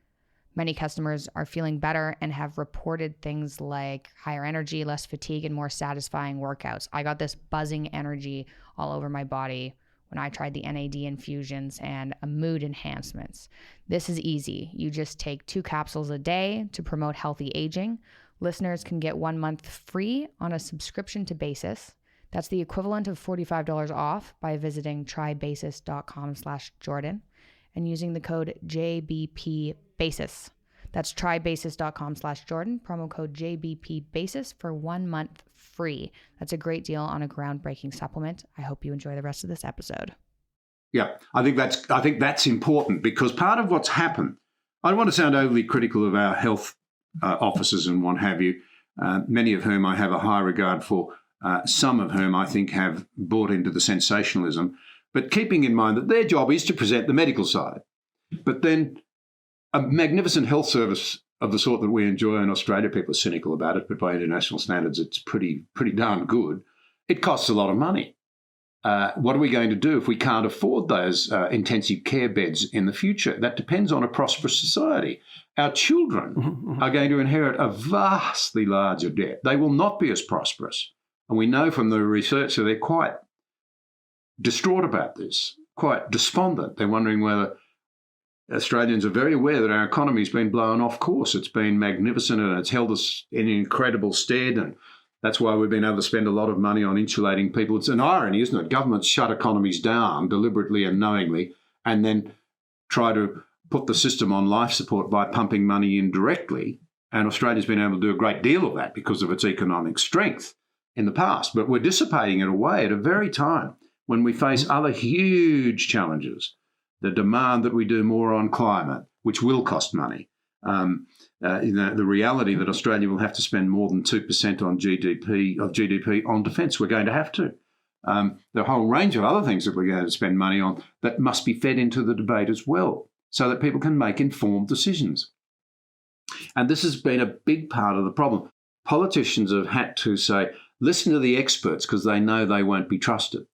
[SPEAKER 1] Many customers are feeling better and have reported things like higher energy, less fatigue, and more satisfying workouts. I got this buzzing energy all over my body when I tried the NAD infusions and mood enhancements. This is easy. You just take 2 capsules a day to promote healthy aging. Listeners can get 1 month free on a subscription to Basis. That's the equivalent of $45 off by visiting trybasis.com/Jordan and using the code JBPBasis. That's trybasis.com/Jordan, promo code JBPBasis for 1 month free. That's a great deal on a groundbreaking supplement. I hope you enjoy the rest of this episode.
[SPEAKER 3] Yeah, I think that's important, because part of what's happened, I don't want to sound overly critical of our health officers and what have you, many of whom I have a high regard for, some of whom I think have bought into the sensationalism, but keeping in mind that their job is to present the medical side. But then a magnificent health service of the sort that we enjoy in Australia, people are cynical about it, but by international standards, it's pretty darn good. It costs a lot of money. What are we going to do if we can't afford those intensive care beds in the future? That depends on a prosperous society. Our children are going to inherit a vastly larger debt. They will not be as prosperous. And we know from the research that they're quite distraught about this, quite despondent. They're wondering whether Australians are very aware that our economy's been blown off course. It's been magnificent and it's held us in incredible stead, and that's why we've been able to spend a lot of money on insulating people. It's an irony, isn't it? Governments shut economies down deliberately and knowingly and then try to put the system on life support by pumping money in directly. And Australia's been able to do a great deal of that because of its economic strength in the past. But we're dissipating it away at a very time when we face other huge challenges. The demand that we do more on climate, which will cost money. The reality that Australia will have to spend more than 2% on GDP on defence. We're going to have to. The whole range of other things that we're going to spend money on that must be fed into the debate as well, so that people can make informed decisions. And this has been a big part of the problem. Politicians have had to say, listen to the experts because they know they won't be trusted.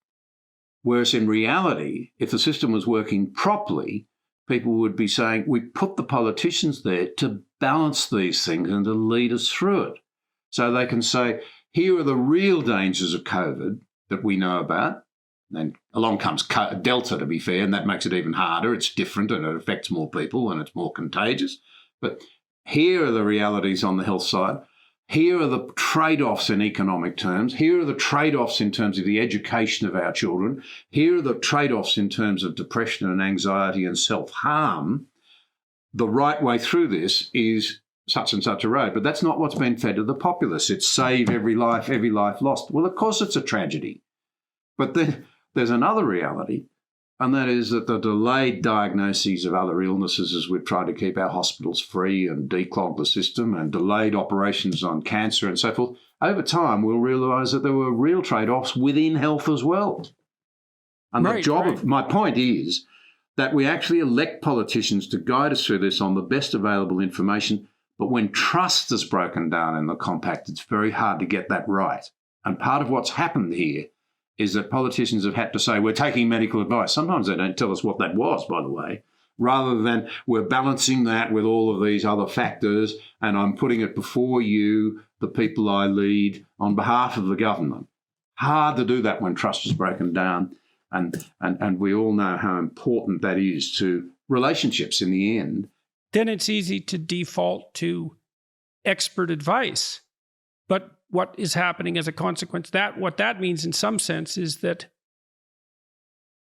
[SPEAKER 3] Whereas in reality, if the system was working properly, people would be saying, we put the politicians there to balance these things and to lead us through it. So they can say, here are the real dangers of COVID that we know about. Then along comes Delta, to be fair, and that makes it even harder. It's different and it affects more people and it's more contagious. But here are the realities on the health side. Here are the trade-offs in economic terms. Here are the trade-offs in terms of the education of our children. Here are the trade-offs in terms of depression and anxiety and self-harm. The right way through this is such and such a road. But that's not what's been fed to the populace. It's save every life lost. Well, of course it's a tragedy. But then there's another reality, and that is that the delayed diagnoses of other illnesses as we've tried to keep our hospitals free and declog the system, and delayed operations on cancer and so forth, over time we'll realise that there were real trade-offs within health as well. And the job of my point is that we actually elect politicians to guide us through this on the best available information, but when trust is broken down in the compact, it's very hard to get that right. And part of what's happened here is that politicians have had to say, we're taking medical advice. Sometimes they don't tell us what that was, by the way, rather than we're balancing that with all of these other factors, and I'm putting it before you, the people I lead, on behalf of the government. Hard to do that when trust is broken down, and we all know how important that is to relationships in the end.
[SPEAKER 2] Then it's easy to default to expert advice. But what is happening as a consequence, what that means in some sense is that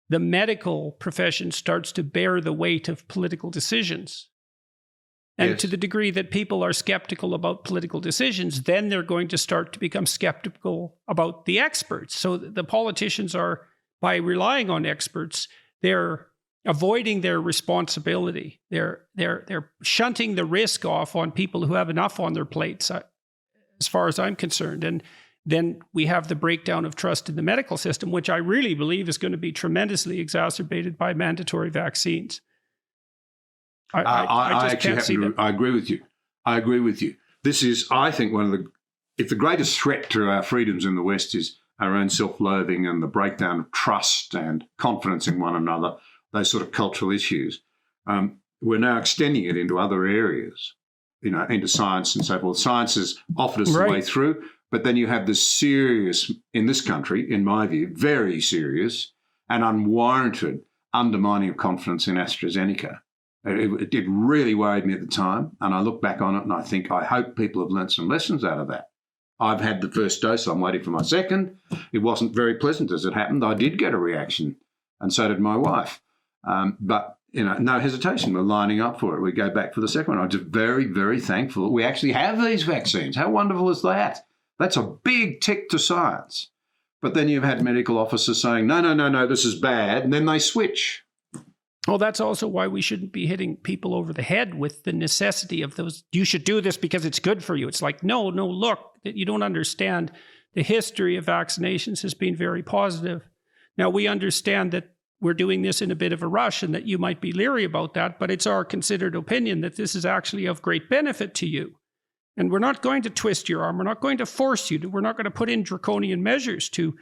[SPEAKER 2] the medical profession starts to bear the weight of political decisions. And to the degree that people are skeptical about political decisions, then they're going to start to become skeptical about the experts. So the politicians are, by relying on experts, they're avoiding their responsibility. They're shunting the risk off on people who have enough on their plates, as far as I'm concerned. And then we have the breakdown of trust in the medical system, which I really believe is going to be tremendously exacerbated by mandatory vaccines. I just can't see that.
[SPEAKER 3] I agree with you. I agree with you. This is, I think, if the greatest threat to our freedoms in the West is our own self-loathing and the breakdown of trust and confidence in one another, those sort of cultural issues, we're now extending it into other areas, into science and so forth. Science has offered us the way through, but then you have this serious, in this country, in my view, very serious and unwarranted undermining of confidence in AstraZeneca. It really worried me at the time, and I look back on it and I hope people have learnt some lessons out of that. I've had the first dose, I'm waiting for my second. It wasn't very pleasant as it happened. I did get a reaction, and so did my wife. But no hesitation, we're lining up for it. We go back for the second one. I'm just very, very thankful that we actually have these vaccines. How wonderful is that? That's a big tick to science. But then you've had medical officers saying, no, this is bad, and then they switch.
[SPEAKER 2] Well, that's also why we shouldn't be hitting people over the head with the necessity of those, you should do this because it's good for you. It's like, no, look, you don't understand. The history of vaccinations has been very positive. Now, we understand that we're doing this in a bit of a rush and that you might be leery about that, but it's our considered opinion that this is actually of great benefit to you. And we're not going to twist your arm. We're not going to force you to. We're not going to put in draconian measures to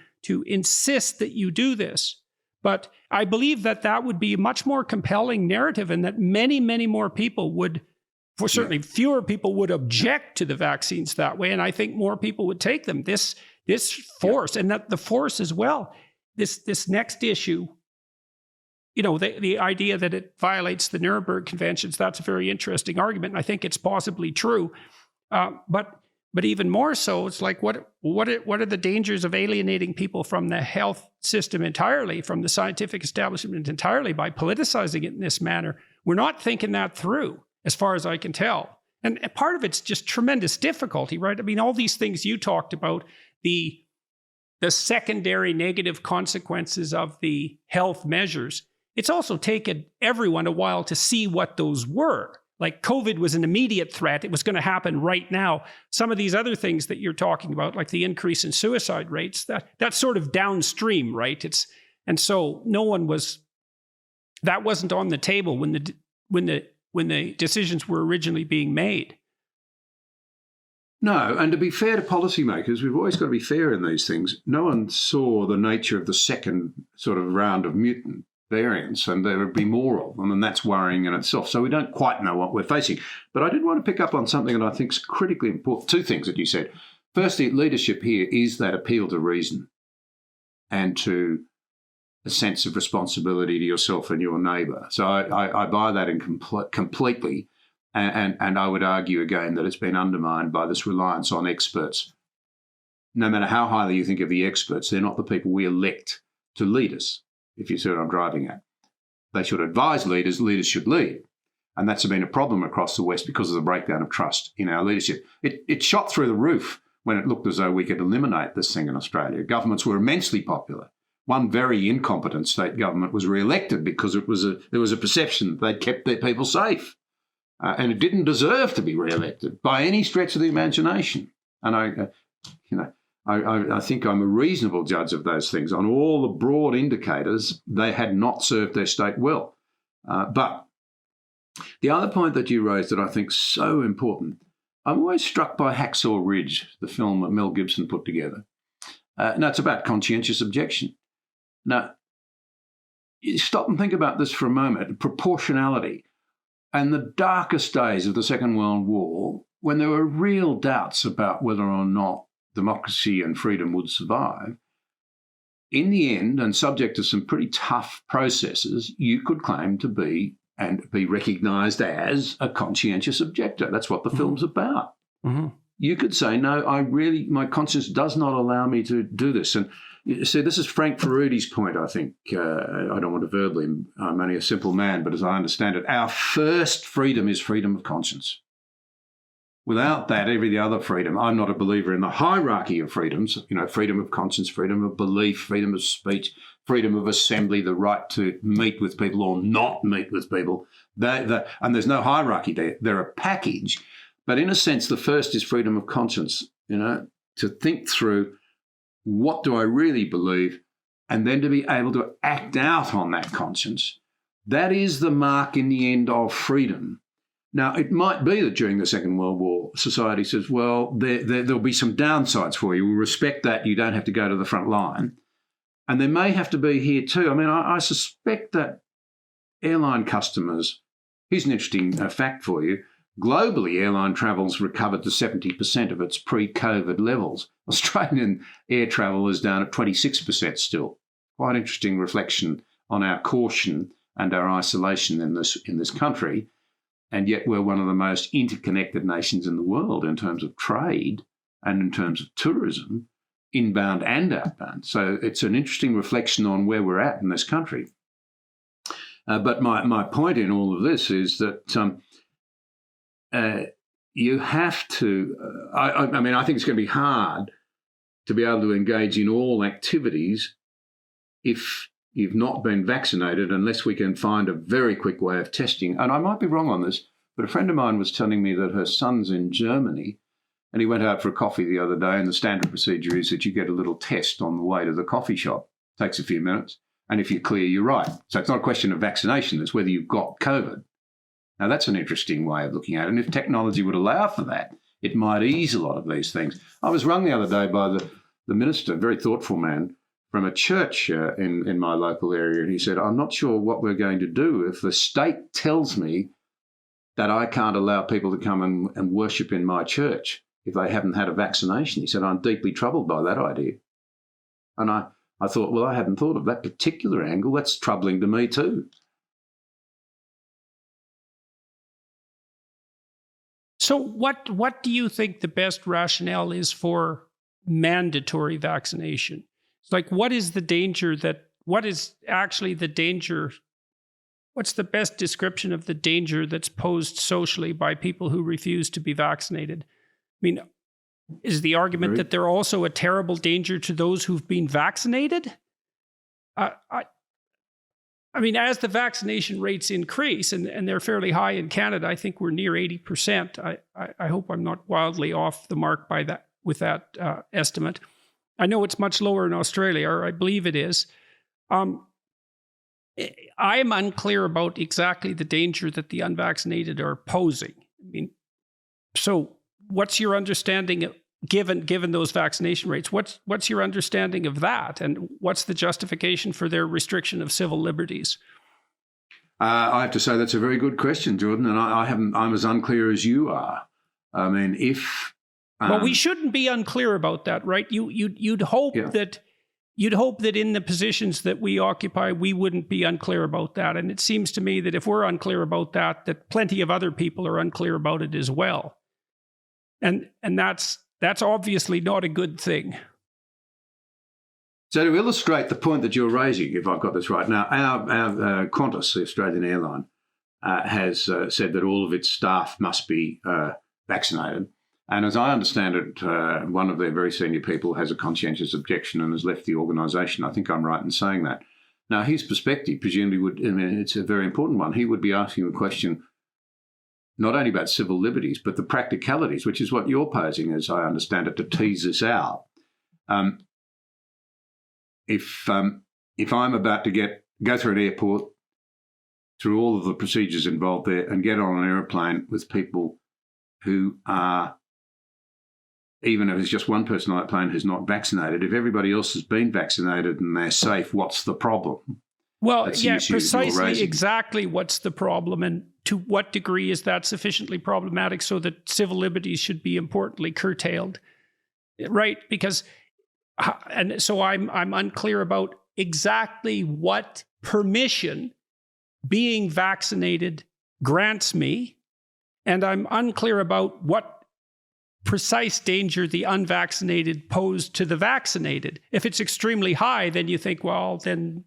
[SPEAKER 2] insist that you do this. But I believe that would be a much more compelling narrative, and that many, many more people would, certainly fewer people would object to the vaccines that way. And I think more people would take them. This force, and that the force as well, this next issue, the idea that it violates the Nuremberg Conventions, that's a very interesting argument. And I think it's possibly true. But even more so, it's like, what are the dangers of alienating people from the health system entirely, from the scientific establishment entirely, by politicizing it in this manner? We're not thinking that through, as far as I can tell. And part of it's just tremendous difficulty, right? I mean, all these things you talked about, the secondary negative consequences of the health measures, it's also taken everyone a while to see what those were. Like COVID was an immediate threat. It was going to happen right now. Some of these other things that you're talking about, like the increase in suicide rates, that's sort of downstream, right? And so that wasn't on the table when the decisions were originally being made.
[SPEAKER 3] No, and to be fair to policymakers, we've always got to be fair in these things. No one saw the nature of the second sort of round of mutant variants, and there would be more of them, and that's worrying in itself. So we don't quite know what we're facing. But I did want to pick up on something that I think is critically important. Two things that you said. Firstly, leadership here is that appeal to reason and to a sense of responsibility to yourself and your neighbour. So I buy that completely, and I would argue again that it's been undermined by this reliance on experts. No matter how highly you think of the experts, they're not the people we elect to lead us. If you see what I'm driving at. They should advise leaders, leaders should lead. And that's been a problem across the West because of the breakdown of trust in our leadership. It shot through the roof when it looked as though we could eliminate this thing in Australia. Governments were immensely popular. One very incompetent state government was re-elected because there was a perception that they'd kept their people safe. And it didn't deserve to be re-elected by any stretch of the imagination. And I think I'm a reasonable judge of those things. On all the broad indicators, they had not served their state well. But the other point that you raised that I think is so important, I'm always struck by Hacksaw Ridge, the film that Mel Gibson put together. Now, it's about conscientious objection. Now, you stop and think about this for a moment, proportionality. And the darkest days of the Second World War, when there were real doubts about whether or not democracy and freedom would survive, in the end, and subject to some pretty tough processes, you could claim to be and be recognised as a conscientious objector. That's what the film's about. Mm-hmm. You could say, no, my conscience does not allow me to do this. And you see, this is Frank Ferrudi's point, I think. I don't want to verbally, I'm only a simple man, but as I understand it, our first freedom is freedom of conscience. Without that, every other freedom, I'm not a believer in the hierarchy of freedoms, freedom of conscience, freedom of belief, freedom of speech, freedom of assembly, the right to meet with people or not meet with people. And there's no hierarchy there. They're a package. But in a sense, the first is freedom of conscience, to think through what do I really believe and then to be able to act out on that conscience. That is the mark in the end of freedom. Now, it might be that during the Second World War, society says, well, there'll be some downsides for you. We'll respect that. You don't have to go to the front line. And there may have to be here too. I mean, I suspect that airline customers, here's an interesting fact for you, globally airline travel's recovered to 70% of its pre-COVID levels. Australian air travel is down at 26% still. Quite interesting reflection on our caution and our isolation in this country. And yet we're one of the most interconnected nations in the world in terms of trade and in terms of tourism, inbound and outbound. So it's an interesting reflection on where we're at in this country. But my point in all of this is that you have to, I think it's going to be hard to be able to engage in all activities if you've not been vaccinated, unless we can find a very quick way of testing. And I might be wrong on this, but a friend of mine was telling me that her son's in Germany and he went out for a coffee the other day, and the standard procedure is that you get a little test on the way to the coffee shop. It takes a few minutes. And if you're clear, you're right. So it's not a question of vaccination, it's whether you've got COVID. Now, that's an interesting way of looking at it. And if technology would allow for that, it might ease a lot of these things. I was rung the other day by the minister, a very thoughtful man, from a church in my local area. And he said, I'm not sure what we're going to do if the state tells me that I can't allow people to come and worship in my church if they haven't had a vaccination. He said, I'm deeply troubled by that idea. And I thought, well, I hadn't thought of that particular angle. That's troubling to me too.
[SPEAKER 2] So what do you think the best rationale is for mandatory vaccination? It's like, what is actually the danger? What's the best description of the danger that's posed socially by people who refuse to be vaccinated? I mean, is the argument that they're also a terrible danger to those who've been vaccinated? I mean, as the vaccination rates increase, and they're fairly high in Canada, I think we're near 80%. I hope I'm not wildly off the mark with that estimate. I know it's much lower in Australia, or I believe it is. I am unclear about exactly the danger that the unvaccinated are posing. I mean, so what's your understanding of, given those vaccination rates? What's your understanding of that, and what's the justification for their restriction of civil liberties?
[SPEAKER 3] I have to say that's a very good question, Jordan, and I'm as unclear as you are. I mean, if
[SPEAKER 2] well, we shouldn't be unclear about that, right? You'd hope that in the positions that we occupy, we wouldn't be unclear about that. And it seems to me that if we're unclear about that plenty of other people are unclear about it as well. And that's obviously not a good thing.
[SPEAKER 3] So to illustrate the point that you're raising, if I've got this right, now our Qantas, the Australian airline, has said that all of its staff must be vaccinated. And as I understand it, one of their very senior people has a conscientious objection and has left the organisation. I think I'm right in saying that. Now, his perspective presumably it's a very important one. He would be asking the question not only about civil liberties, but the practicalities, which is what you're posing, as I understand it, to tease this out. If I'm about to go through an airport, through all of the procedures involved there, and get on an aeroplane with people who are, even if it's just one person on that plane who's not vaccinated, if everybody else has been vaccinated and they're safe, what's the problem?
[SPEAKER 2] Well, yeah, precisely exactly what's the problem, and to what degree is that sufficiently problematic so that civil liberties should be importantly curtailed, right? Because, and so I'm unclear about exactly what permission being vaccinated grants me, and I'm unclear about what precise danger the unvaccinated pose to the vaccinated. If it's extremely high, then you think, well, then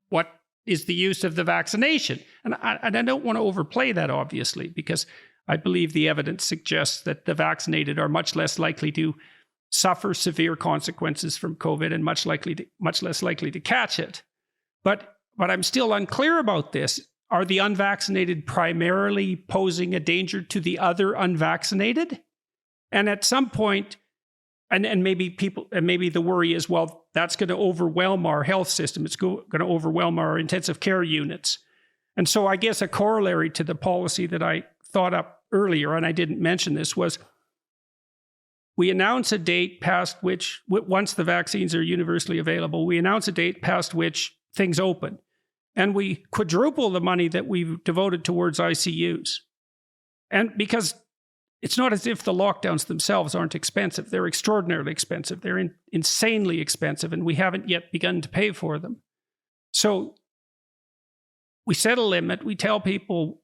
[SPEAKER 2] what is the use of the vaccination? And I don't want to overplay that, obviously, because I believe the evidence suggests that the vaccinated are much less likely to suffer severe consequences from COVID and much less likely to catch it. But I'm still unclear about this. Are the unvaccinated primarily posing a danger to the other unvaccinated? And at some point, and maybe the worry is, well, that's going to overwhelm our health system. It's going to overwhelm our intensive care units. And so I guess a corollary to the policy that I thought up earlier, and I didn't mention this, was we announce a date past which, once the vaccines are universally available, we announce a date past which things open. And we quadruple the money that we've devoted towards ICUs. And because it's not as if the lockdowns themselves aren't expensive. They're extraordinarily expensive. They're insanely expensive, and we haven't yet begun to pay for them. So we set a limit. We tell people,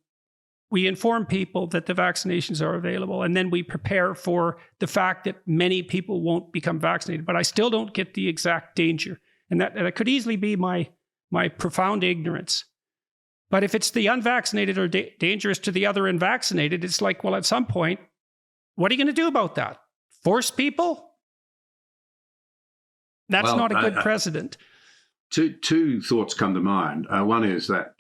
[SPEAKER 2] we inform people that the vaccinations are available, and then we prepare for the fact that many people won't become vaccinated. But I still don't get the exact danger. And that could easily be my profound ignorance. But if it's the unvaccinated are dangerous to the other unvaccinated, it's like, well, at some point, what are you going to do about that? Force people? That's not a good precedent.
[SPEAKER 3] Two thoughts come to mind. One is that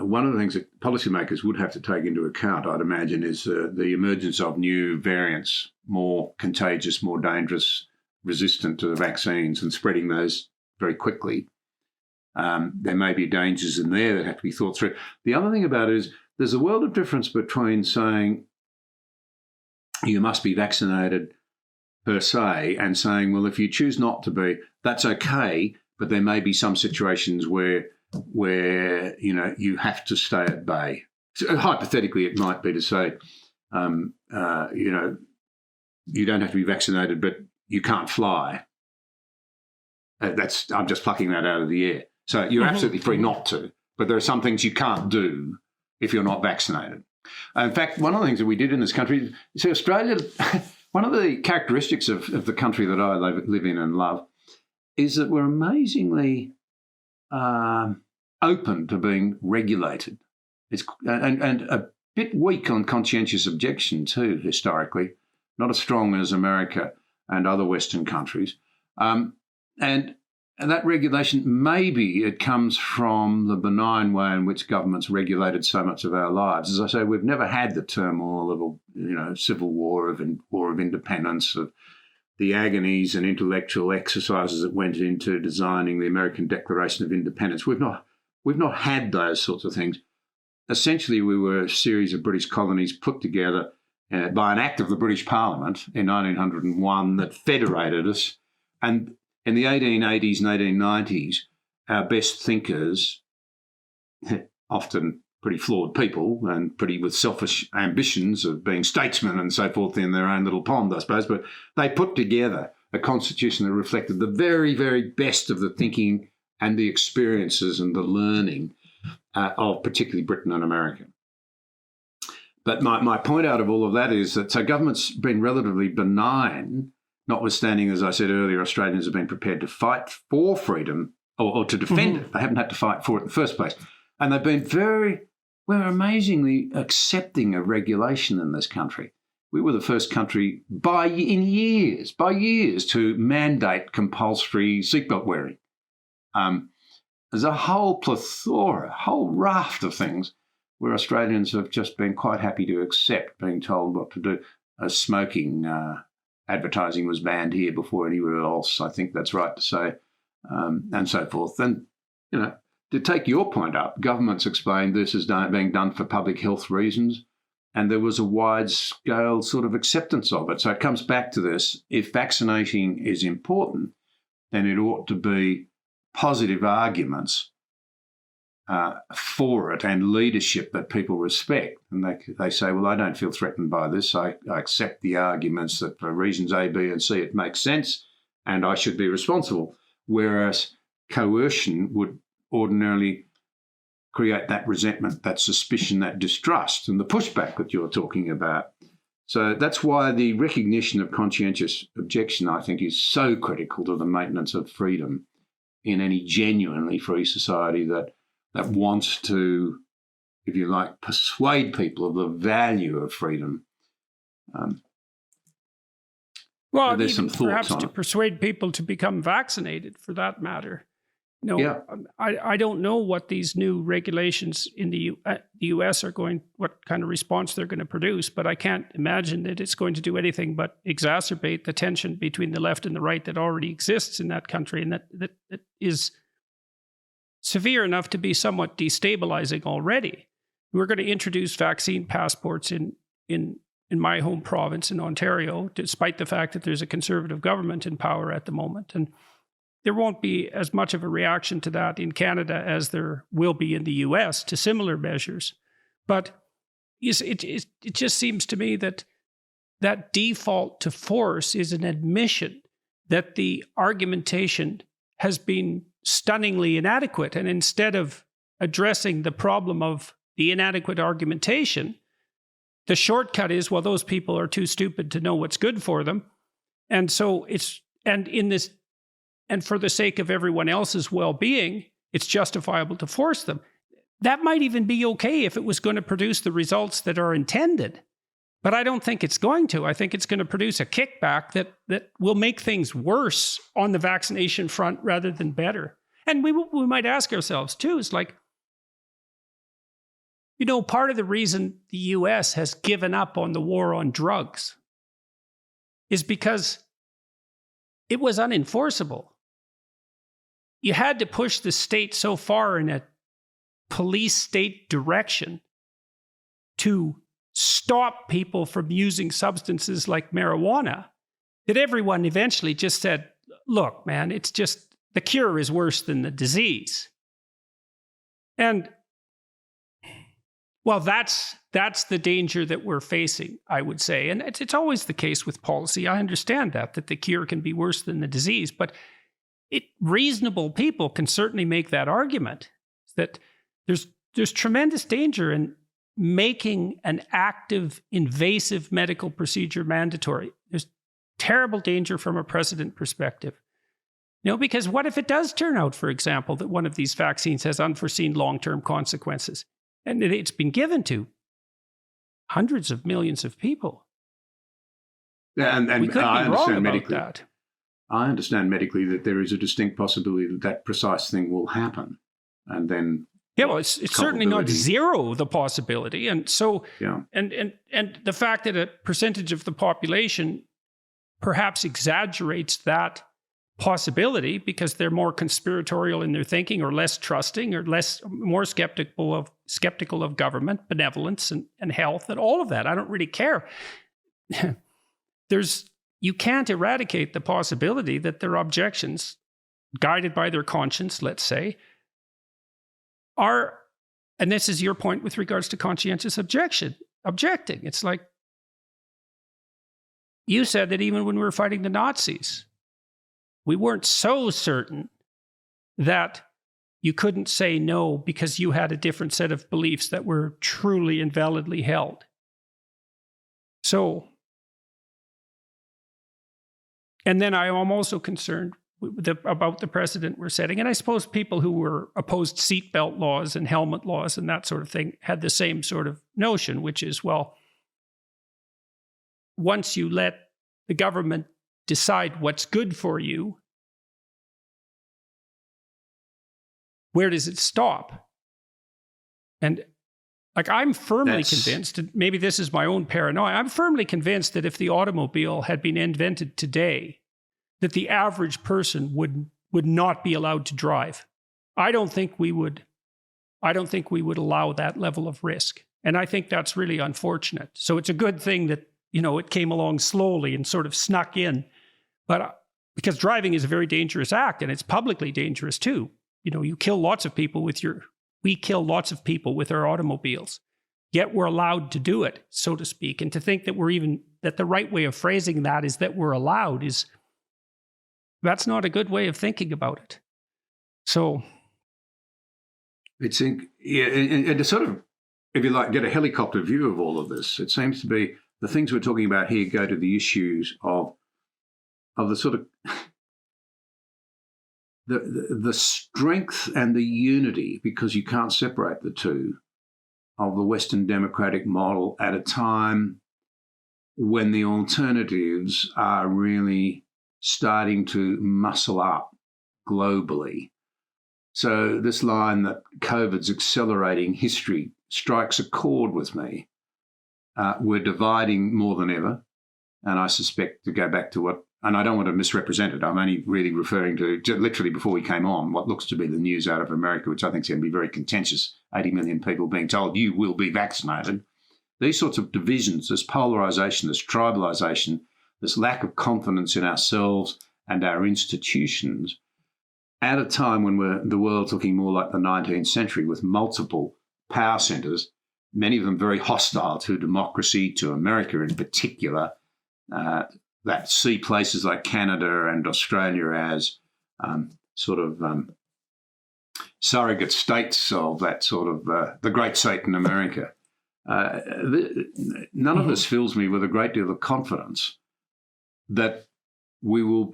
[SPEAKER 3] one of the things that policymakers would have to take into account, I'd imagine, is the emergence of new variants, more contagious, more dangerous, resistant to the vaccines, and spreading those very quickly. There may be dangers in there that have to be thought through. The other thing about it is there's a world of difference between saying you must be vaccinated per se and saying, well, if you choose not to be, that's okay, but there may be some situations where you have to stay at bay. So, hypothetically, it might be to say, you don't have to be vaccinated, but you can't fly. I'm just plucking that out of the air. So you're absolutely free not to, but there are some things you can't do if you're not vaccinated. In fact, one of the things that we did in this country, see, Australia, one of the characteristics of the country that I live in and love is that we're amazingly open to being regulated. And a bit weak on conscientious objection too, historically, not as strong as America and other Western countries. And that regulation, maybe it comes from the benign way in which governments regulated so much of our lives. As I say, we've never had the turmoil of a civil war of independence, of the agonies and intellectual exercises that went into designing the American Declaration of Independence. We've not had those sorts of things. Essentially, we were a series of British colonies put together by an act of the British Parliament in 1901 that federated us. And in the 1880s and 1890s, our best thinkers, often pretty flawed people and pretty with selfish ambitions of being statesmen and so forth in their own little pond, I suppose, but they put together a constitution that reflected the very, very best of the thinking and the experiences and the learning of particularly Britain and America. But my point out of all of that is that so government's been relatively benign, notwithstanding, as I said earlier, Australians have been prepared to fight for freedom or to defend it. They haven't had to fight for it in the first place. And they've been very we're amazingly accepting of regulation in this country. We were the first country by years to mandate compulsory seatbelt wearing. There's a whole plethora, whole raft of things where Australians have just been quite happy to accept being told what to do. Smoking, advertising was banned here before anywhere else. I think that's right to say, and so forth. And, to take your point up, governments explained this is being done for public health reasons, and there was a wide-scale sort of acceptance of it. So it comes back to this. If vaccinating is important, then it ought to be positive arguments for it and leadership that people respect. And they say, well, I don't feel threatened by this. I accept the arguments that for reasons A, B, and C, it makes sense and I should be responsible. Whereas coercion would ordinarily create that resentment, that suspicion, that distrust, and the pushback that you're talking about. So that's why the recognition of conscientious objection, I think, is so critical to the maintenance of freedom in any genuinely free society that wants to, if you like, persuade people of the value of freedom.
[SPEAKER 2] Well,
[SPEAKER 3] there's some thoughts
[SPEAKER 2] perhaps
[SPEAKER 3] on
[SPEAKER 2] to
[SPEAKER 3] it.
[SPEAKER 2] persuade people to become vaccinated, for that matter.
[SPEAKER 3] Yeah.
[SPEAKER 2] I don't know what these new regulations in the U.S. are what kind of response they're going to produce, but I can't imagine that it's going to do anything but exacerbate the tension between the left and the right that already exists in that country, and that is severe enough to be somewhat destabilizing already. We're going to introduce vaccine passports in my home province in Ontario, despite the fact that there's a Conservative government in power at the moment. And there won't be as much of a reaction to that in Canada as there will be in the US to similar measures. But it just seems to me that default to force is an admission that the argumentation has been stunningly inadequate. And instead of addressing the problem of the inadequate argumentation, the shortcut is, well, those people are too stupid to know what's good for them. And so and for the sake of everyone else's well-being, it's justifiable to force them. That might even be okay if it was going to produce the results that are intended. But I don't think it's going to. I think it's going to produce a kickback that will make things worse on the vaccination front rather than better. And we might ask ourselves, too, is like, part of the reason the US has given up on the war on drugs is because it was unenforceable. You had to push the state so far in a police state direction to stop people from using substances like marijuana that everyone eventually just said, look, man, it's just the cure is worse than the disease. And well, that's the danger that we're facing, I would say. And it's always the case with policy. I understand that the cure can be worse than the disease, but reasonable people can certainly make that argument that there's tremendous danger in making an active, invasive medical procedure mandatory. There's terrible danger from a precedent perspective. Because what if it does turn out, for example, that one of these vaccines has unforeseen long-term consequences? And it's been given to hundreds of millions of people.
[SPEAKER 3] Yeah, and
[SPEAKER 2] we could
[SPEAKER 3] I
[SPEAKER 2] be wrong
[SPEAKER 3] understand
[SPEAKER 2] about
[SPEAKER 3] medically.
[SPEAKER 2] that.
[SPEAKER 3] I understand medically that there is a distinct possibility that precise thing will happen, and then
[SPEAKER 2] it's certainly not zero, the possibility. And so, and the fact that a percentage of the population perhaps exaggerates that possibility because they're more conspiratorial in their thinking, or less trusting, or more skeptical of government, benevolence, and health, and all of that. I don't really care. You can't eradicate the possibility that their objections, guided by their conscience, let's say, are, and this is your point with regards to conscientious objecting. It's like, you said that even when we were fighting the Nazis, we weren't so certain that you couldn't say no because you had a different set of beliefs that were truly and validly held. So, and then I am also concerned about the precedent we're setting. And I suppose people who were opposed seatbelt laws and helmet laws and that sort of thing had the same sort of notion, which is, well, once you let the government decide what's good for you, where does it stop? And like, I'm firmly convinced, and maybe this is my own paranoia, I'm firmly convinced that if the automobile had been invented today, that the average person would not be allowed to drive. I don't think we would allow that level of risk. And I think that's really unfortunate. So it's a good thing that, it came along slowly and sort of snuck in. But because driving is a very dangerous act, and it's publicly dangerous too. We kill lots of people with our automobiles. Yet we're allowed to do it, so to speak. And to think that that the right way of phrasing that is that we're allowed that's not a good way of thinking about it. So
[SPEAKER 3] it's and to sort of, if you like, get a helicopter view of all of this, it seems to be the things we're talking about here go to the issues of the sort of the strength and the unity, because you can't separate the two, of the Western democratic model at a time when the alternatives are really starting to muscle up globally. So this line that COVID's accelerating history strikes a chord with me. We're dividing more than ever. And I suspect, to go back to and I don't want to misrepresent it, I'm only really referring to, literally before we came on, what looks to be the news out of America, which I think is going to be very contentious. 80 million people being told you will be vaccinated. These sorts of divisions, this polarization, this tribalization, this lack of confidence in ourselves and our institutions, at a time when the world's looking more like the 19th century, with multiple power centers, many of them very hostile to democracy, to America in particular, that see places like Canada and Australia as surrogate states of that sort of the great Satan America. None of this fills me with a great deal of confidence that we will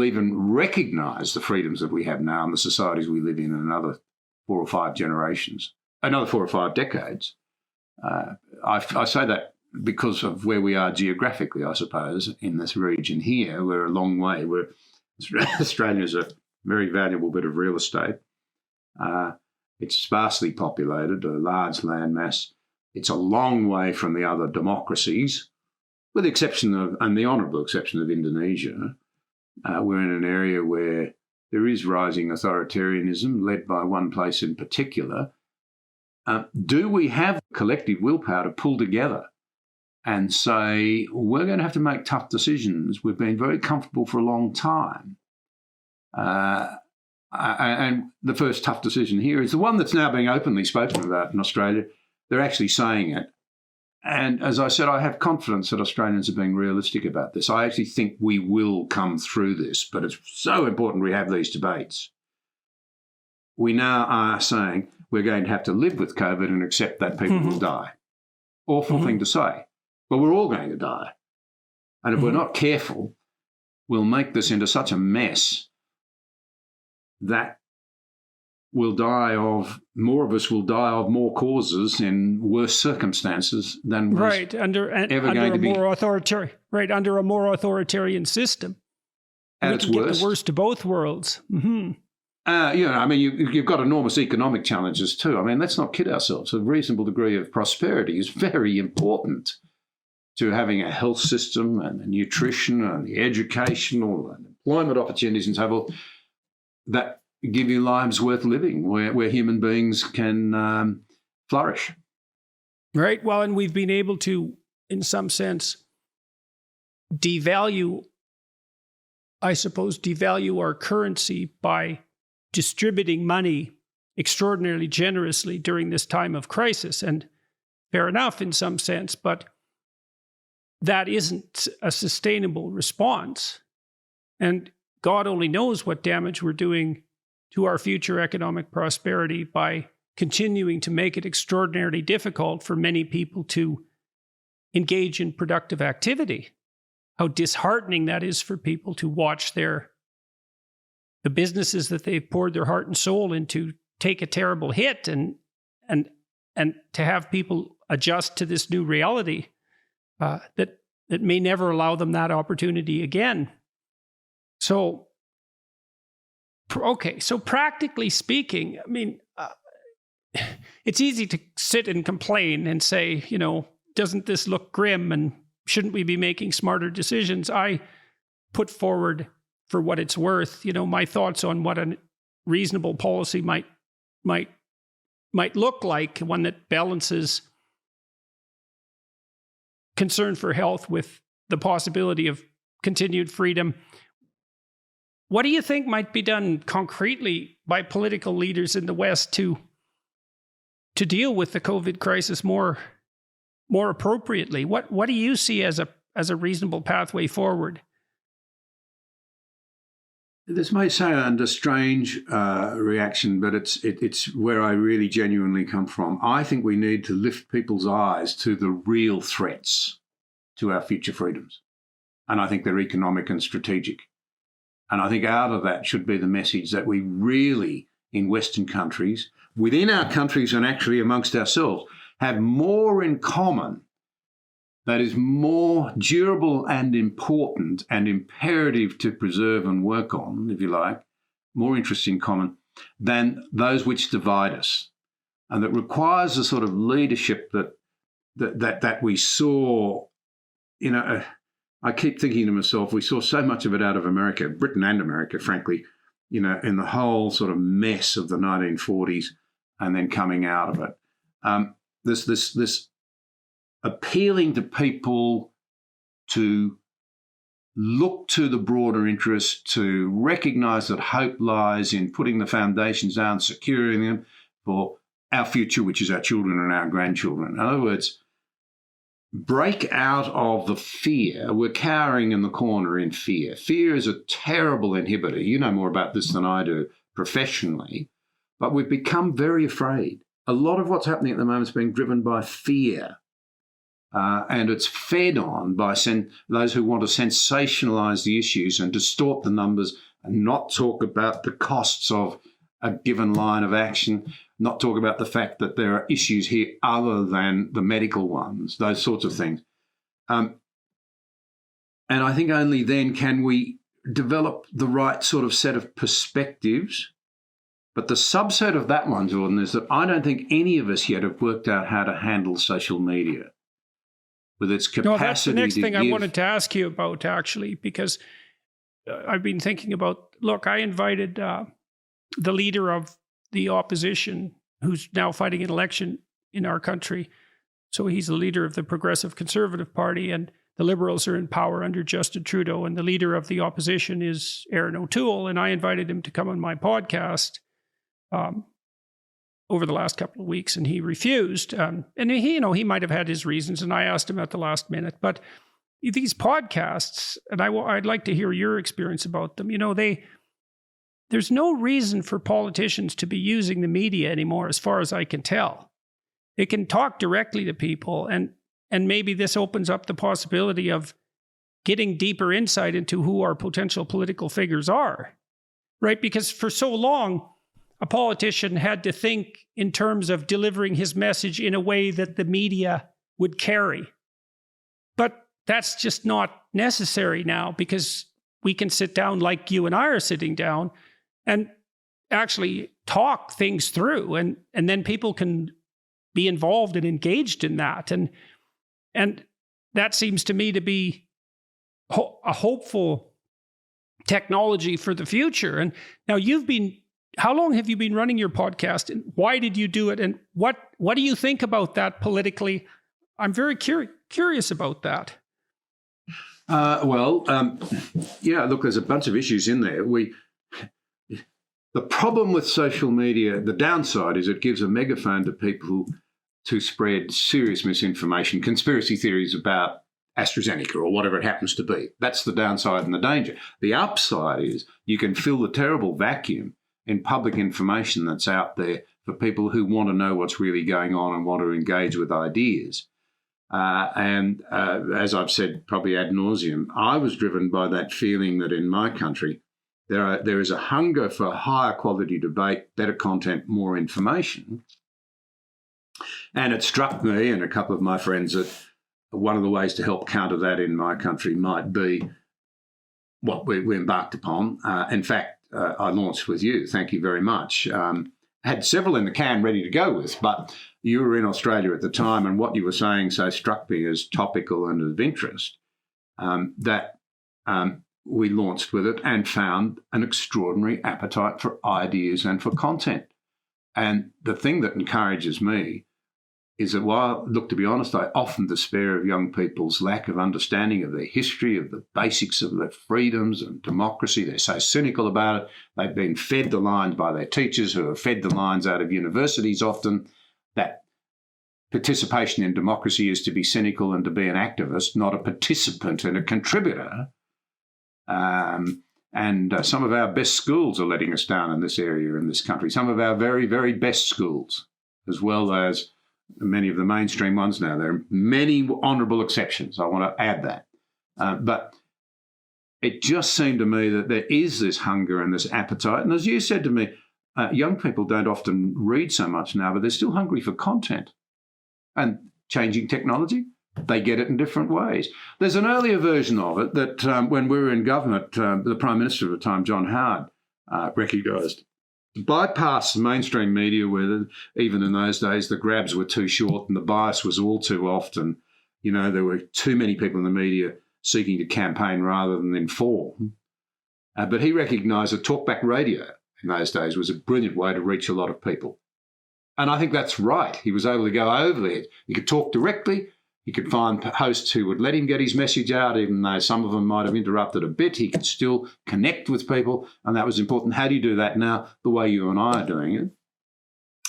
[SPEAKER 3] even recognise the freedoms that we have now and the societies we live in another 4 or 5 generations, another 4 or 5 decades. I say that because of where we are geographically, I suppose, in this region here. We're a long way. Australia's a very valuable bit of real estate. It's sparsely populated, a large landmass. It's a long way from the other democracies, with the exception of, and the honourable exception of, Indonesia. We're in an area where there is rising authoritarianism, led by one place in particular. Do we have collective willpower to pull together and say, we're going to have to make tough decisions? We've been very comfortable for a long time. And the first tough decision here is the one that's now being openly spoken about in Australia. They're actually saying it. And as I said, I have confidence that Australians are being realistic about this. I actually think we will come through this, but it's so important we have these debates. We now are saying we're going to have to live with COVID and accept that people will die. Awful thing to say, but we're all going to die. And if we're not careful, we'll make this into such a mess that more of us will die of more causes in worse circumstances than was under a more authoritarian
[SPEAKER 2] system.
[SPEAKER 3] At its
[SPEAKER 2] worst.
[SPEAKER 3] Get
[SPEAKER 2] the worst of both worlds.
[SPEAKER 3] You've got enormous economic challenges too. I mean, let's not kid ourselves. A reasonable degree of prosperity is very important to having a health system and the nutrition and the educational and employment opportunities and so forth that give you lives worth living, where human beings can flourish.
[SPEAKER 2] Right. Well, and we've been able to, in some sense, devalue our currency by distributing money extraordinarily generously during this time of crisis. And fair enough in some sense, but that isn't a sustainable response. And God only knows what damage we're doing to our future economic prosperity by continuing to make it extraordinarily difficult for many people to engage in productive activity. How disheartening that is for people to watch their the businesses that they've poured their heart and soul into take a terrible hit, and to have people adjust to this new reality that may never allow them that opportunity again. So, okay, so practically speaking, I mean, it's easy to sit and complain and say, doesn't this look grim and shouldn't we be making smarter decisions? I put forward, for what it's worth, my thoughts on what a reasonable policy might look like, one that balances concern for health with the possibility of continued freedom. What do you think might be done concretely by political leaders in the West to deal with the COVID crisis more appropriately? What do you see as a reasonable pathway forward?
[SPEAKER 3] This may sound a strange reaction, but it's where I really genuinely come from. I think we need to lift people's eyes to the real threats to our future freedoms. And I think they're economic and strategic. And I think out of that should be the message that we really, in Western countries, within our countries and actually amongst ourselves, have more in common that is more durable and important and imperative to preserve and work on, if you like, more interests in common than those which divide us. And that requires a sort of leadership that we saw, I keep thinking to myself, we saw so much of it out of America, Britain and America, frankly, in the whole sort of mess of the 1940s and then coming out of it. This appealing to people to look to the broader interest, to recognise that hope lies in putting the foundations down, securing them for our future, which is our children and our grandchildren. In other words, break out of the fear. We're cowering in the corner in fear. Fear is a terrible inhibitor. You know more about this than I do professionally, but we've become very afraid. A lot of what's happening at the moment is being driven by fear. And it's fed on by those who want to sensationalise the issues and distort the numbers and not talk about the costs of a given line of action, not talk about the fact that there are issues here other than the medical ones, those sorts of things. And I think only then can we develop the right sort of set of perspectives. But the subset of that one, Jordan, is that I don't think any of us yet have worked out how to handle social media with its capacity.
[SPEAKER 2] No, that's the next thing I wanted to ask you about, actually, because I've been thinking about, look, I invited the leader of the opposition who's now fighting an election in our country. So he's the leader of the Progressive Conservative Party, and the Liberals are in power under Justin Trudeau, and the leader of the opposition is Aaron O'Toole, and I invited him to come on my podcast over the last couple of weeks, and he refused. And he might have had his reasons, and I asked him at the last minute. But these podcasts, and I'd like to hear your experience about them. There's no reason for politicians to be using the media anymore, as far as I can tell. They can talk directly to people, and maybe this opens up the possibility of getting deeper insight into who our potential political figures are, right? Because for so long, a politician had to think in terms of delivering his message in a way that the media would carry. But that's just not necessary now, because we can sit down like you and I are sitting down and actually talk things through, and then people can be involved and engaged in that. And that seems to me to be a hopeful technology for the future. And now how long have you been running your podcast, and why did you do it? And what do you think about that politically? I'm very curious about that.
[SPEAKER 3] Look, there's a bunch of issues in there. The problem with social media, the downside is it gives a megaphone to people to spread serious misinformation, conspiracy theories about AstraZeneca or whatever it happens to be. That's the downside and the danger. The upside is you can fill the terrible vacuum in public information that's out there for people who want to know what's really going on and want to engage with ideas. As I've said probably ad nauseum, I was driven by that feeling that in my country There is a hunger for higher quality debate, better content, more information. And it struck me and a couple of my friends that one of the ways to help counter that in my country might be what we embarked upon. In fact, I launched with you. Thank you very much. Had several in the can ready to go with, but you were in Australia at the time, and what you were saying so struck me as topical and of interest that we launched with it and found an extraordinary appetite for ideas and for content. And the thing that encourages me is that while, look, to be honest, I often despair of young people's lack of understanding of their history, of the basics of their freedoms and democracy. They're so cynical about it. They've been fed the lines by their teachers, who have fed the lines out of universities often, that participation in democracy is to be cynical and to be an activist, not a participant and a contributor. Some of our best schools are letting us down in this area in this country. Some of our very, very best schools, as well as many of the mainstream ones now. There are many honourable exceptions. I want to add that. But it just seemed to me that there is this hunger and this appetite. And as you said to me, young people don't often read so much now, but they're still hungry for content. And changing technology, they get it in different ways. There's an earlier version of it that when we were in government, the Prime Minister at the time, John Howard, recognised. Bypass the mainstream media, where even in those days the grabs were too short and the bias was all too often. You know, there were too many people in the media seeking to campaign rather than inform. But he recognised that talkback radio in those days was a brilliant way to reach a lot of people. And I think that's right. He was able to go over there. He could talk directly. He could find hosts who would let him get his message out, even though some of them might have interrupted a bit. He could still connect with people, and that was important. How do you do that now? The way you and I are doing it.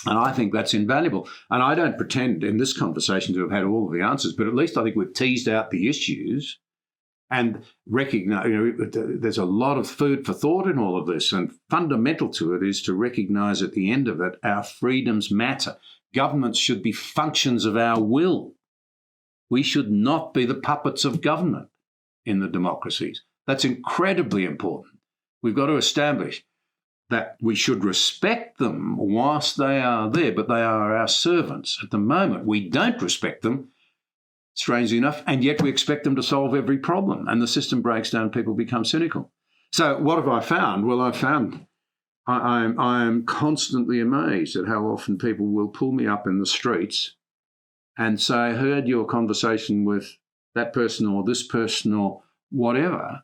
[SPEAKER 3] And I think that's invaluable. And I don't pretend in this conversation to have had all of the answers, but at least I think we've teased out the issues and recognize, there's a lot of food for thought in all of this. And fundamental to it is to recognize at the end of it, our freedoms matter. Governments should be functions of our will. We should not be the puppets of government in the democracies. That's incredibly important. We've got to establish that we should respect them whilst they are there, but they are our servants. At the moment, we don't respect them, strangely enough, and yet we expect them to solve every problem. And the system breaks down, people become cynical. So what have I found? Well, I am constantly amazed at how often people will pull me up in the streets and say, I heard your conversation with that person or this person or whatever.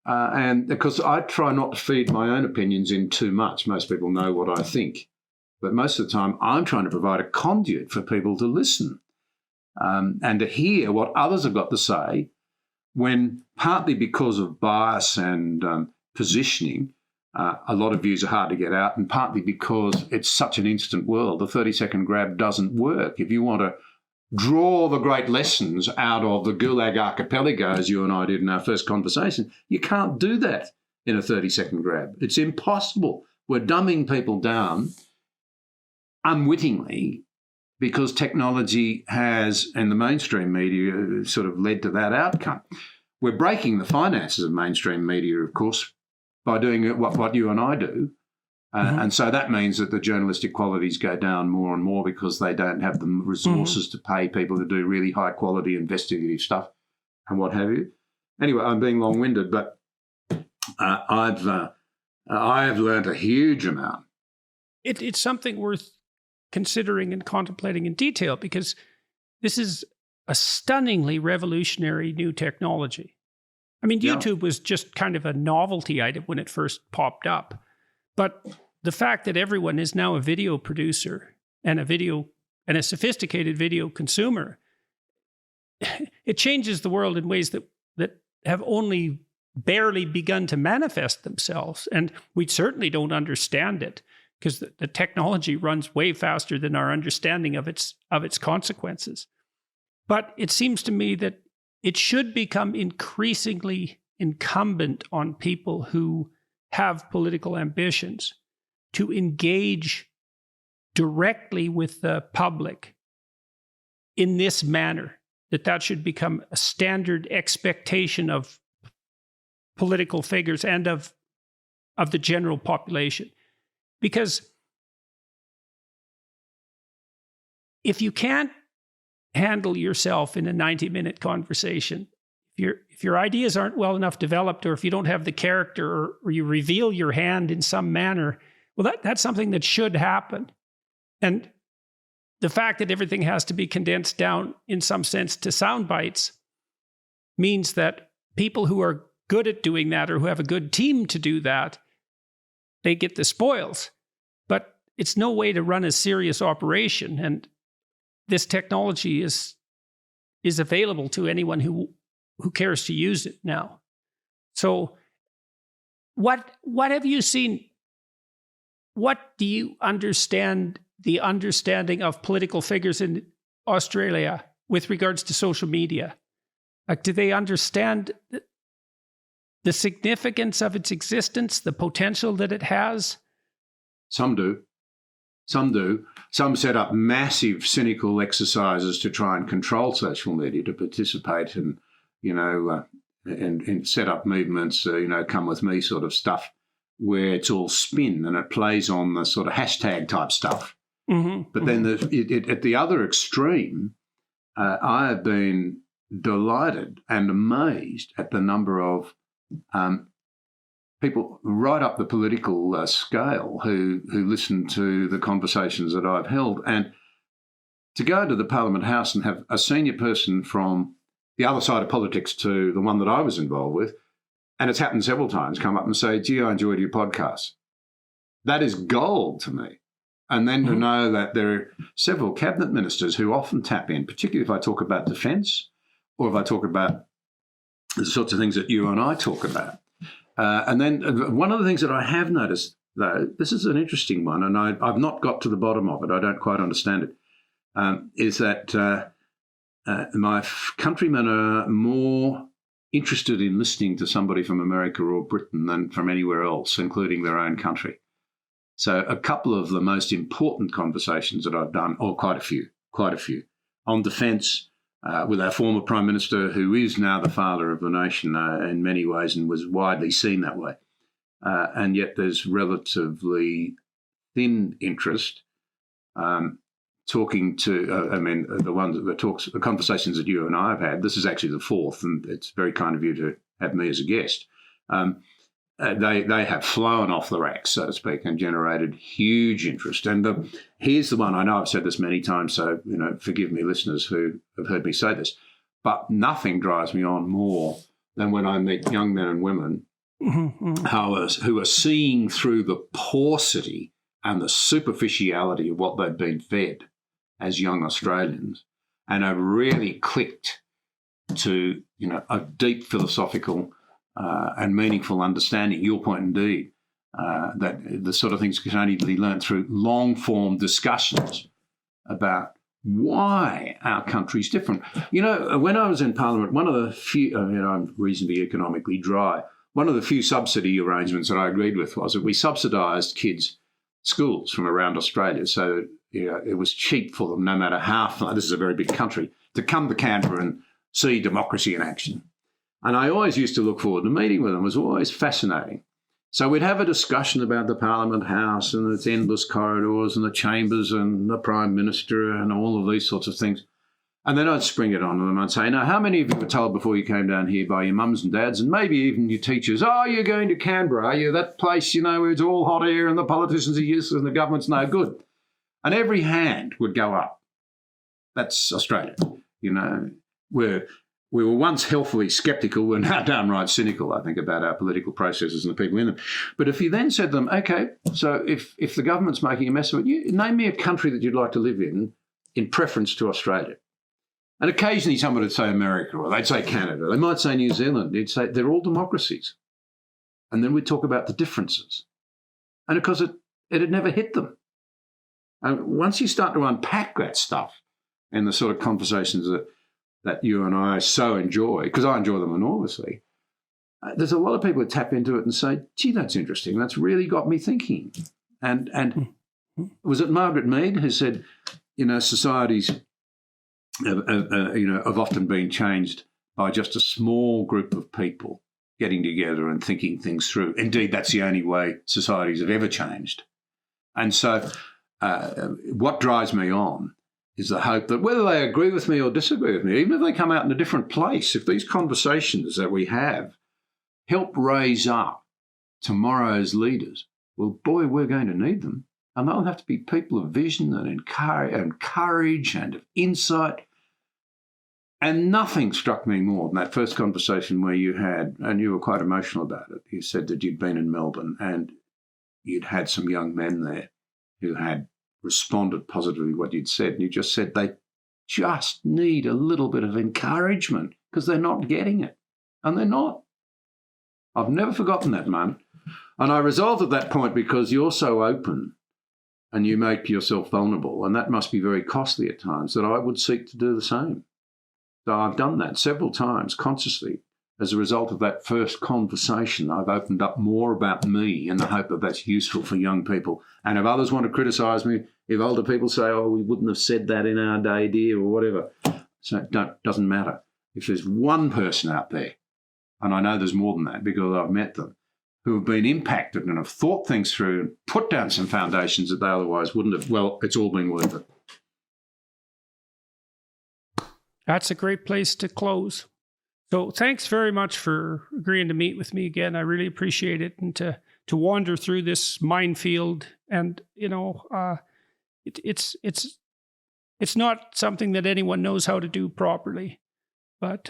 [SPEAKER 3] And because I try not to feed my own opinions in too much. Most people know what I think. But most of the time, I'm trying to provide a conduit for people to listen and to hear what others have got to say, when partly because of bias and positioning, a lot of views are hard to get out, and partly because it's such an instant world. The 30-second grab doesn't work. If you want to draw the great lessons out of the Gulag Archipelago, as you and I did in our first conversation, you can't do that in a 30-second grab. It's impossible. We're dumbing people down unwittingly because technology has, and the mainstream media, sort of led to that outcome. We're breaking the finances of mainstream media, of course, by doing what you and I do. And so that means that the journalistic qualities go down more and more because they don't have the resources to pay people to do really high quality investigative stuff and what have you. Anyway, I'm being long-winded, but I have learned a huge amount.
[SPEAKER 2] It's something worth considering and contemplating in detail, because this is a stunningly revolutionary new technology. I mean, YouTube was just kind of a novelty item when it first popped up. But the fact that everyone is now a video producer and a sophisticated video consumer, it changes the world in ways that have only barely begun to manifest themselves. And we certainly don't understand it, because the technology runs way faster than our understanding of its consequences. But it seems to me that it should become increasingly incumbent on people who have political ambitions to engage directly with the public in this manner, that should become a standard expectation of political figures and of of the general population. Because if you can't handle yourself in a 90-minute conversation, if your ideas aren't well enough developed, or if you don't have the character, or you reveal your hand in some manner, well, that's something that should happen. And the fact that everything has to be condensed down, in some sense, to sound bites means that people who are good at doing that, or who have a good team to do that, they get the spoils. But it's no way to run a serious operation. And this technology is available to anyone who cares to use it now. So what have you seen? What do you understand, the understanding of political figures in Australia with regards to social media? Like, do they understand the significance of its existence, the potential that it has?
[SPEAKER 3] Some do. Some do. Some set up massive cynical exercises to try and control social media, to participate in, and set up movements, come with me sort of stuff, where it's all spin and it plays on the sort of hashtag type stuff.
[SPEAKER 2] Mm-hmm.
[SPEAKER 3] But then at the other extreme, I have been delighted and amazed at the number of people right up the political scale who listen to the conversations that I've held. And to go to the Parliament House and have a senior person from the other side of politics to the one that I was involved with, and it's happened several times, come up and say, gee, I enjoyed your podcast. That is gold to me. And then to know that there are several cabinet ministers who often tap in, particularly if I talk about defence, or if I talk about the sorts of things that you and I talk about. And then one of the things that I have noticed, though, this is an interesting one, and I've not got to the bottom of it, I don't quite understand it, is that my countrymen are more interested in listening to somebody from America or Britain than from anywhere else, including their own country. So a couple of the most important conversations that I've done, or quite a few, on defence, with our former Prime Minister, who is now the father of the nation in many ways and was widely seen that way. And yet there's relatively thin interest talking to, the conversations that you and I have had. This is actually the fourth, and it's very kind of you to have me as a guest. They have flown off the racks, so to speak, and generated huge interest. And here's the one, I know I've said this many times, so forgive me, listeners who have heard me say this, but nothing drives me on more than when I meet young men and women who are seeing through the paucity and the superficiality of what they've been fed as young Australians, and have really clicked to a deep philosophical and meaningful understanding, your point indeed, that the sort of things can only be learned through long-form discussions about why our country's different. When I was in Parliament, one of the few, I'm reasonably economically dry, one of the few subsidy arrangements that I agreed with was that we subsidised kids' schools from around Australia, so it was cheap for them, no matter how far, this is a very big country, to come to Canberra and see democracy in action. And I always used to look forward to meeting with them. It was always fascinating. So we'd have a discussion about the Parliament House and its endless corridors and the chambers and the Prime Minister and all of these sorts of things. And then I'd spring it on them. I'd say, now, how many of you were told before you came down here by your mums and dads and maybe even your teachers, oh, you're going to Canberra, are you? That place, where it's all hot air and the politicians are useless and the government's no good. And every hand would go up. That's Australia. We were once healthily sceptical. We're now downright cynical, I think, about our political processes and the people in them. But if you then said to them, OK, so if the government's making a mess of it, name me a country that you'd like to live in preference to Australia. And occasionally someone would say America, or they'd say Canada. They might say New Zealand. They'd say they're all democracies. And then we'd talk about the differences. And of course, it had never hit them. And once you start to unpack that stuff in the sort of conversations that you and I so enjoy, because I enjoy them enormously, there's a lot of people who tap into it and say, gee, that's interesting. That's really got me thinking. And was it Margaret Mead who said, societies have often been changed by just a small group of people getting together and thinking things through. Indeed, that's the only way societies have ever changed. And so what drives me on is the hope that whether they agree with me or disagree with me, even if they come out in a different place, if these conversations that we have help raise up tomorrow's leaders, well, boy, we're going to need them. And they'll have to be people of vision and courage and of insight. And nothing struck me more than that first conversation where you had, and you were quite emotional about it. You said that you'd been in Melbourne and you'd had some young men there who had responded positively to what you'd said. And you just said they just need a little bit of encouragement because they're not getting it. And they're not. I've never forgotten that moment. And I resolved at that point because you're so open and you make yourself vulnerable, and that must be very costly at times, that I would seek to do the same. So I've done that several times consciously. As a result of that first conversation, I've opened up more about me in the hope that that's useful for young people. And if others want to criticise me, if older people say, oh, we wouldn't have said that in our day, dear, or whatever, so it doesn't matter. If there's one person out there, and I know there's more than that because I've met them, who have been impacted and have thought things through and put down some foundations that they otherwise wouldn't have, well, it's all been worth it.
[SPEAKER 2] That's a great place to close. So thanks very much for agreeing to meet with me again. I really appreciate it, and to wander through this minefield. And it's not something that anyone knows how to do properly, but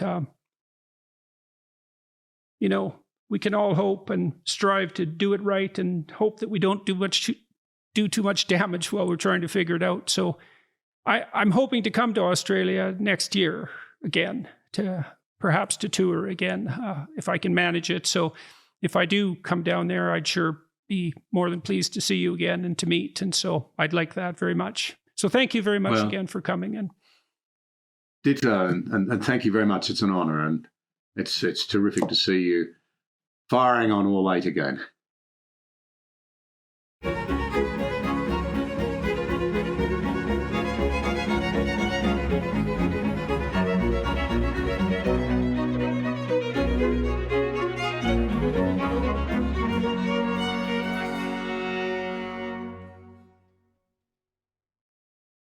[SPEAKER 2] we can all hope and strive to do it right, and hope that we don't do too much damage while we're trying to figure it out. So I'm hoping to come to Australia next year again, perhaps to tour again, if I can manage it. So if I do come down there, I'd sure be more than pleased to see you again and to meet. And so I'd like that very much. So thank you very much again for coming in.
[SPEAKER 3] Ditto, and thank you very much. It's an honour, and it's terrific to see you firing on all 8 again.